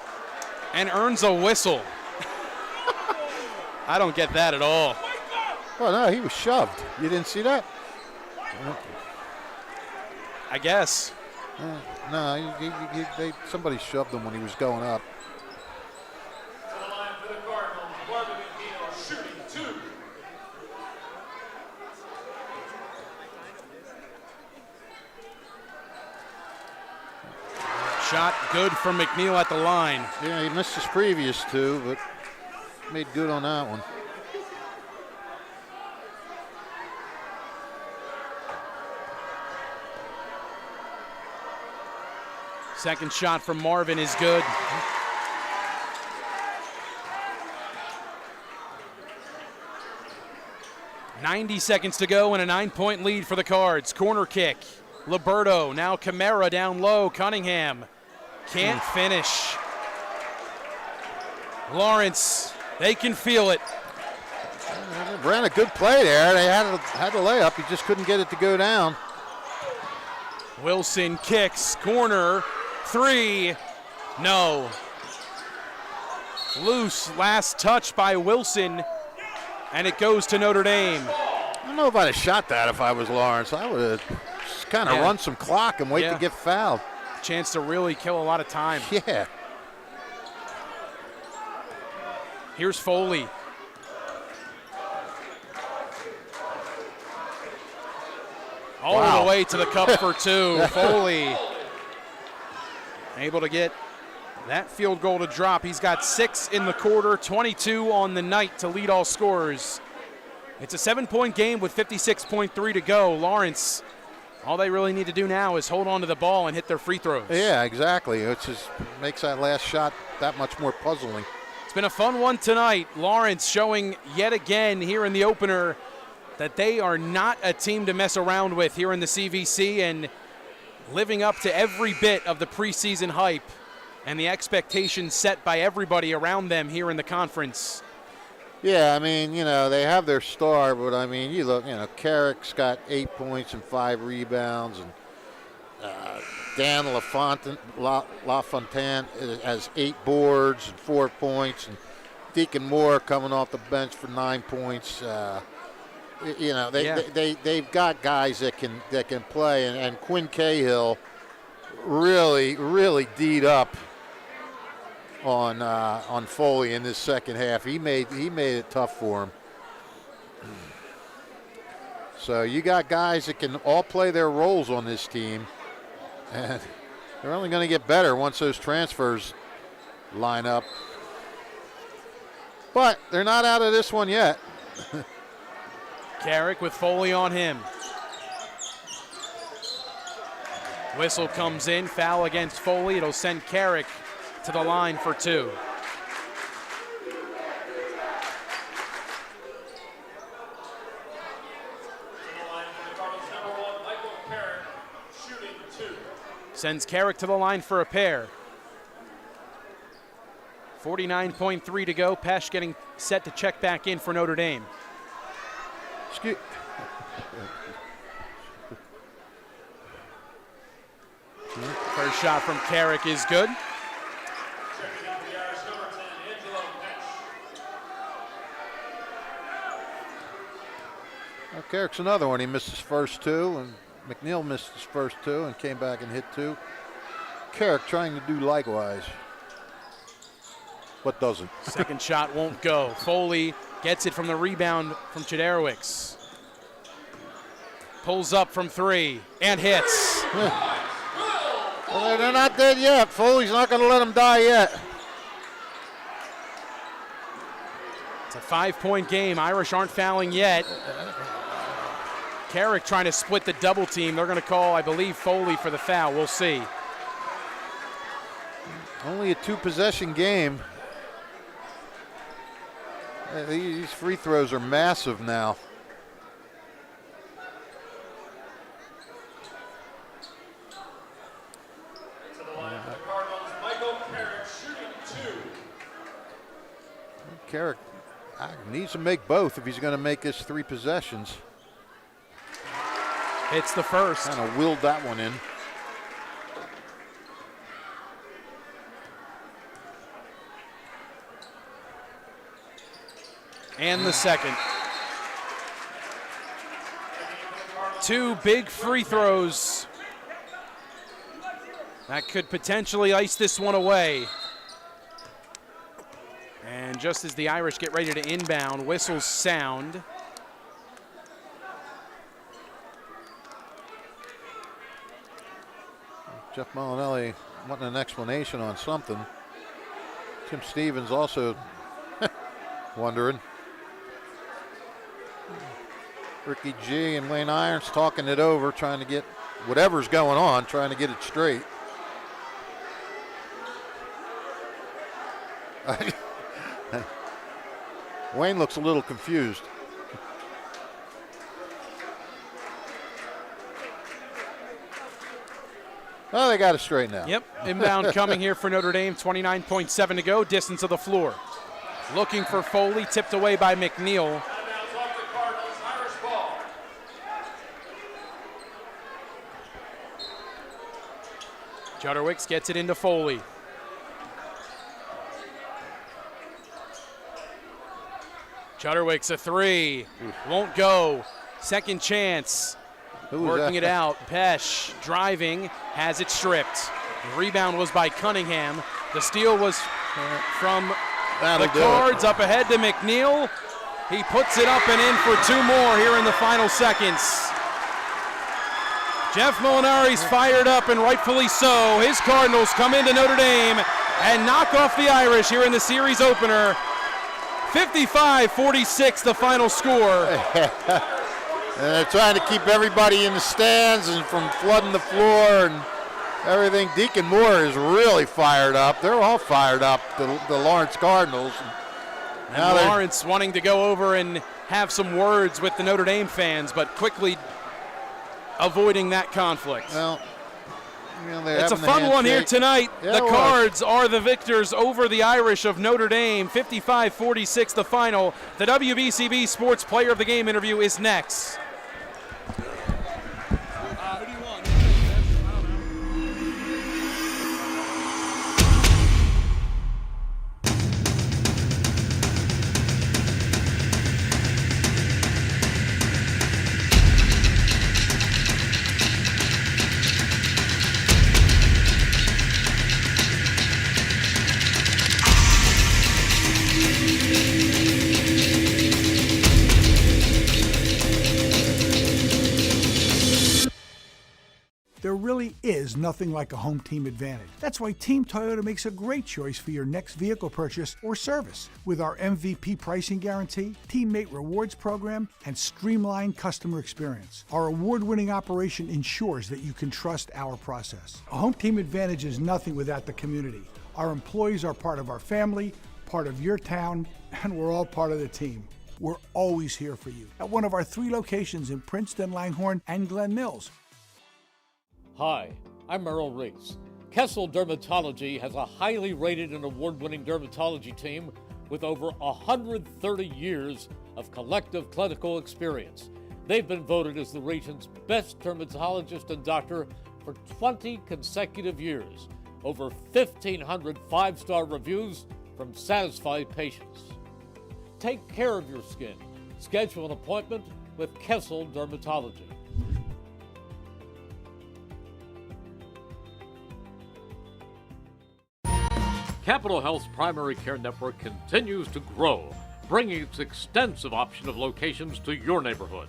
and earns a whistle. I don't get that at all. Oh, no, he was shoved. You didn't see that? I guess. No, somebody shoved him when he was going up. To the line for the Cardinals, Marvin McNeil shooting 2. Shot good from McNeil at the line. Yeah, he missed his previous 2, but made good on that one. Second shot from Marvin is good. .90 seconds to go and a 9-point lead for the Cards. Corner kick. Liberto, now Kamara down low. Cunningham can't finish. Lawrence, they can feel it. They ran a good play there. They had the layup. He just couldn't get it to go down. Wilson kicks, corner, 3, no. Loose, last touch by Wilson, and it goes to Notre Dame. I don't know if I'd have shot that if I was Lawrence. I would have just kind of run some clock and wait to get fouled. Chance to really kill a lot of time. Yeah. Here's Foley. All the way to the cup for 2. Foley able to get that field goal to drop. He's got 6 in the quarter, 22 on the night to lead all scorers. It's a 7-point game with 56.3 to go. Lawrence, all they really need to do now is hold on to the ball and hit their free throws. Yeah, exactly. It just makes that last shot that much more puzzling. It's been a fun one tonight. Lawrence showing yet again here in the opener that they are not a team to mess around with here in the CVC, and living up to every bit of the preseason hype and the expectations set by everybody around them here in the conference. Yeah, I mean, they have their star, but I mean, you look, Carrick's got 8 points and 5 rebounds, and Dan LaFontaine has 8 boards and 4 points, and Deacon Moore coming off the bench for 9 points. They've got guys that can play, and Quinn Cahill really, really D'd up on Foley in this second half. He made it tough for him. So you got guys that can all play their roles on this team, and they're only going to get better once those transfers line up. But they're not out of this one yet. Carrick with Foley on him. Whistle comes in, foul against Foley. It'll send Carrick to the line for 2. Sends Carrick to the line for a pair. 49.3 to go. Pesh getting set to check back in for Notre Dame. First shot from Carrick is good. Well, Carrick's another one. He missed his first 2, and McNeil missed his first 2 and came back and hit 2. Carrick trying to do likewise, but doesn't. Second shot won't go. Foley gets it from the rebound from Chiderowicz. Pulls up from 3 and hits. Well, they're not dead yet. Foley's not going to let them die yet. It's a 5-point game. Irish aren't fouling yet. Carrick trying to split the double team. They're going to call, I believe, Foley for the foul. We'll see. Only a 2-possession game. These free throws are massive now. To the line for the Cardinals, Michael Carrick shooting 2. Carrick needs to make both if he's going to make this 3 possessions. Hits the first. Kind of willed that one in. And the second. 2 big free throws. That could potentially ice this one away. And just as the Irish get ready to inbound, whistles sound. Jeff Molinelli wanting an explanation on something. Tim Stevens also wondering. Ricky G and Wayne Irons talking it over, trying to get whatever's going on, trying to get it straight. Wayne looks a little confused. Oh, they got it straight now. Yep, inbound coming here for Notre Dame, 29.7 to go, distance of the floor. Looking for Foley, tipped away by McNeil. Timeouts off the Cardinals, Irish ball. Chiderowicz gets it into Foley. Chiderowicz a 3, won't go. Second chance. Working it out. Pesh driving, has it stripped. The rebound was by Cunningham. The steal was from the Cards. Up ahead to McNeil. He puts it up and in for 2 more here in the final seconds. Jeff Molinari's fired up, and rightfully so. His Cardinals come into Notre Dame and knock off the Irish here in the series opener. 55-46 the final score. And they're trying to keep everybody in the stands and from flooding the floor and everything. Deacon Moore is really fired up. They're all fired up, the Lawrence Cardinals. And Lawrence wanting to go over and have some words with the Notre Dame fans, but quickly avoiding that conflict. Well, it's a fun one here tonight. Yeah, the Cards are the victors over the Irish of Notre Dame. 55-46 the final. The WBCB Sports Player of the Game interview is next. is nothing like a home team advantage. That's why Team Toyota makes a great choice for your next vehicle purchase or service. With our MVP pricing guarantee, teammate rewards program, and streamlined customer experience, our award-winning operation ensures that you can trust our process. A home team advantage is nothing without the community. Our employees are part of our family, part of your town, and we're all part of the team. We're always here for you at one of our 3 locations in Princeton, Langhorne, and Glen Mills. Hi, I'm Merrill Reese. Kessel Dermatology has a highly rated and award-winning dermatology team with over 130 years of collective clinical experience. They've been voted as the region's best dermatologist and doctor for 20 consecutive years. Over 1,500 5-star reviews from satisfied patients. Take care of your skin. Schedule an appointment with Kessel Dermatology. Capital Health's primary care network continues to grow, bringing its extensive option of locations to your neighborhood.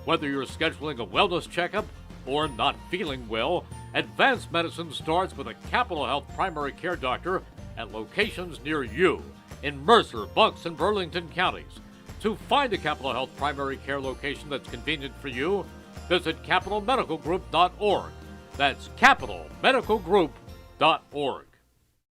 Whether you're scheduling a wellness checkup or not feeling well, advanced medicine starts with a Capital Health primary care doctor at locations near you in Mercer, Bucks, and Burlington counties. To find a Capital Health primary care location that's convenient for you, visit capitalmedicalgroup.org. That's capitalmedicalgroup.org.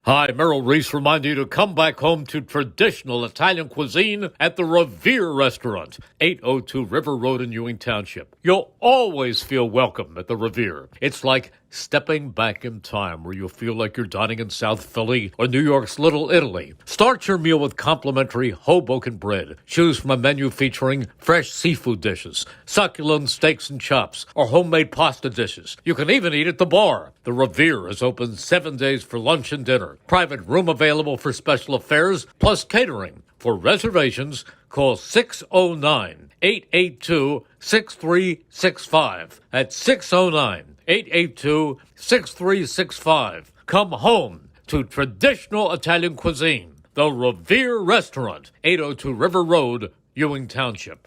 Hi, Merrill Reese reminding you to come back home to traditional Italian cuisine at the Revere Restaurant, 802 River Road in Ewing Township. You'll always feel welcome at the Revere. It's like stepping back in time where you'll feel like you're dining in South Philly or New York's Little Italy. Start your meal with complimentary Hoboken bread. Choose from a menu featuring fresh seafood dishes, succulent steaks and chops, or homemade pasta dishes. You can even eat at the bar. The Revere is open 7 days for lunch and dinner. Private room available for special affairs, plus catering. For reservations, call 609-882-6365. That's 609-882-6365. Come home to traditional Italian cuisine. The Revere Restaurant, 802 River Road, Ewing Township.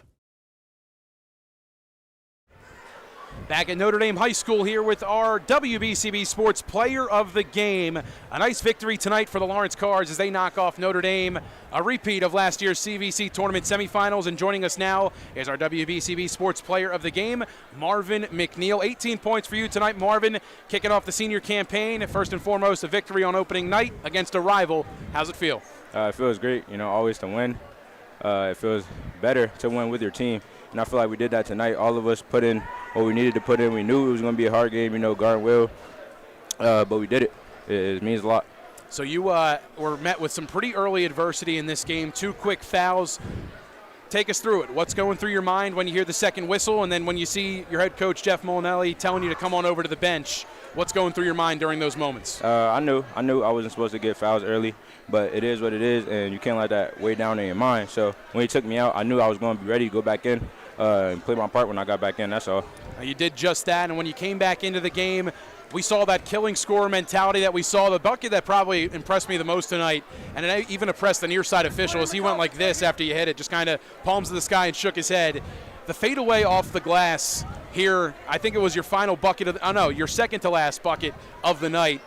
Back at Notre Dame High School here with our WBCB Sports Player of the Game. A nice victory tonight for the Lawrence Cards as they knock off Notre Dame, a repeat of last year's CVC Tournament semifinals. And joining us now is our WBCB Sports Player of the Game, Marvin McNeil. 18 points for you tonight, Marvin, kicking off the senior campaign. First and foremost, a victory on opening night against a rival. How's it feel? It feels great, always to win. It feels better to win with your team. And I feel like we did that tonight. All of us put in what we needed to put in. We knew it was going to be a hard game, guard will. But we did it. It means a lot. So you were met with some pretty early adversity in this game. 2 quick fouls. Take us through it. What's going through your mind when you hear the second whistle, and then when you see your head coach, Jeff Molinelli, telling you to come on over to the bench? What's going through your mind during those moments? I knew I wasn't supposed to get fouls early, but it is what it is, and you can't let that weigh down in your mind. So when he took me out, I knew I was going to be ready to go back in and play my part when I got back in. That's all. You did just that, and when you came back into the game, we saw that killing score mentality that we saw. The bucket that probably impressed me the most tonight, and it even impressed the near side official as he went like this after you hit it, just kind of palms to the sky and shook his head. The fadeaway off the glass here, I think it was your final bucket your second to last bucket of the night.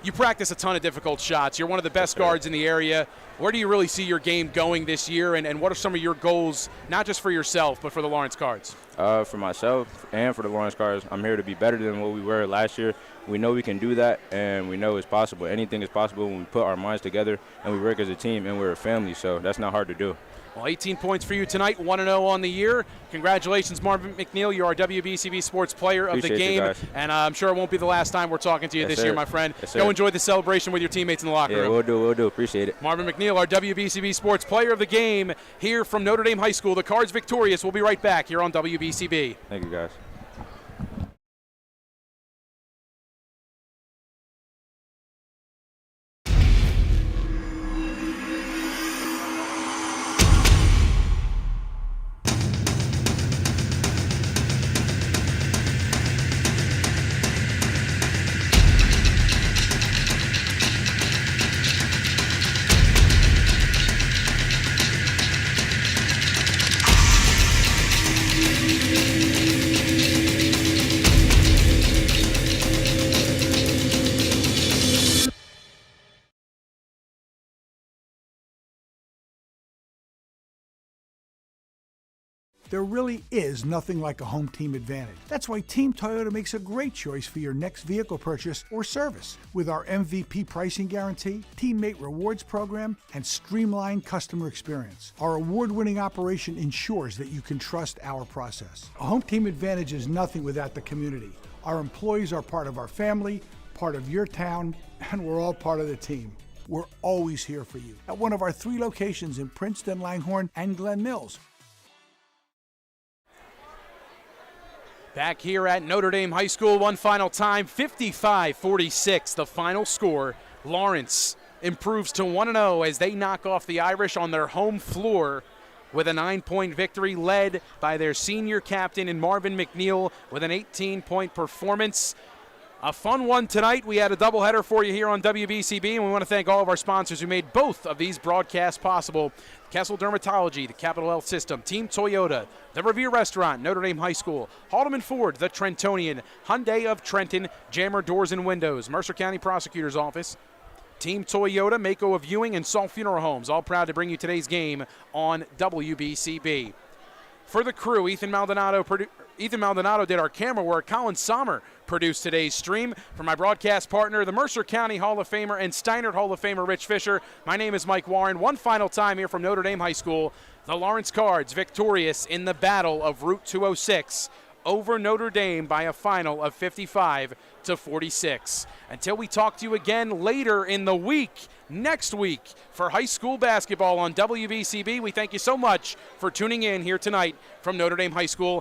You practice a ton of difficult shots. You're one of the best guards in the area. Where do you really see your game going this year, and what are some of your goals, not just for yourself, but for the Lawrence Cards? For myself and for the Lawrence Cards, I'm here to be better than what we were last year. We know we can do that, and we know it's possible. Anything is possible when we put our minds together and we work as a team, and we're a family, so that's not hard to do. Well, 18 points for you tonight, 1-0 on the year. Congratulations, Marvin McNeil. You're our WBCB Sports Player of the Game. And I'm sure it won't be the last time we're talking to you this year, my friend. Go enjoy the celebration with your teammates in the locker room. Yeah, we'll do. Appreciate it. Marvin McNeil, our WBCB Sports Player of the Game, here from Notre Dame High School. The Cards victorious. We'll be right back here on WBCB. Thank you, guys. There really is nothing like a home team advantage. That's why Team Toyota makes a great choice for your next vehicle purchase or service. With our MVP pricing guarantee, teammate rewards program, and streamlined customer experience, our award-winning operation ensures that you can trust our process. A home team advantage is nothing without the community. Our employees are part of our family, part of your town, and we're all part of the team. We're always here for you at one of our 3 locations in Princeton, Langhorne, and Glen Mills. Back here at Notre Dame High School, one final time, 55-46, the final score. Lawrence improves to 1-0 as they knock off the Irish on their home floor with a 9-point victory led by their senior captain in Marvin McNeil with an 18-point performance. A fun one tonight. We had a doubleheader for you here on WBCB, and we want to thank all of our sponsors who made both of these broadcasts possible. Kessel Dermatology, the Capital Health System, Team Toyota, the Revere Restaurant, Notre Dame High School, Haldeman Ford, the Trentonian, Hyundai of Trenton, Jammer Doors and Windows, Mercer County Prosecutor's Office, Team Toyota, Mako of Ewing, and Salt Funeral Homes, all proud to bring you today's game on WBCB. For the crew, Ethan Maldonado did our camera work. Colin Sommer produced today's stream. For my broadcast partner, the Mercer County Hall of Famer and Steinert Hall of Famer Rich Fisher, my name is Mike Warren. One final time here from Notre Dame High School. The Lawrence Cards victorious in the battle of Route 206 over Notre Dame by a final of 55-46. Until we talk to you again later in the week, next week, for high school basketball on WBCB, we thank you so much for tuning in here tonight from Notre Dame High School.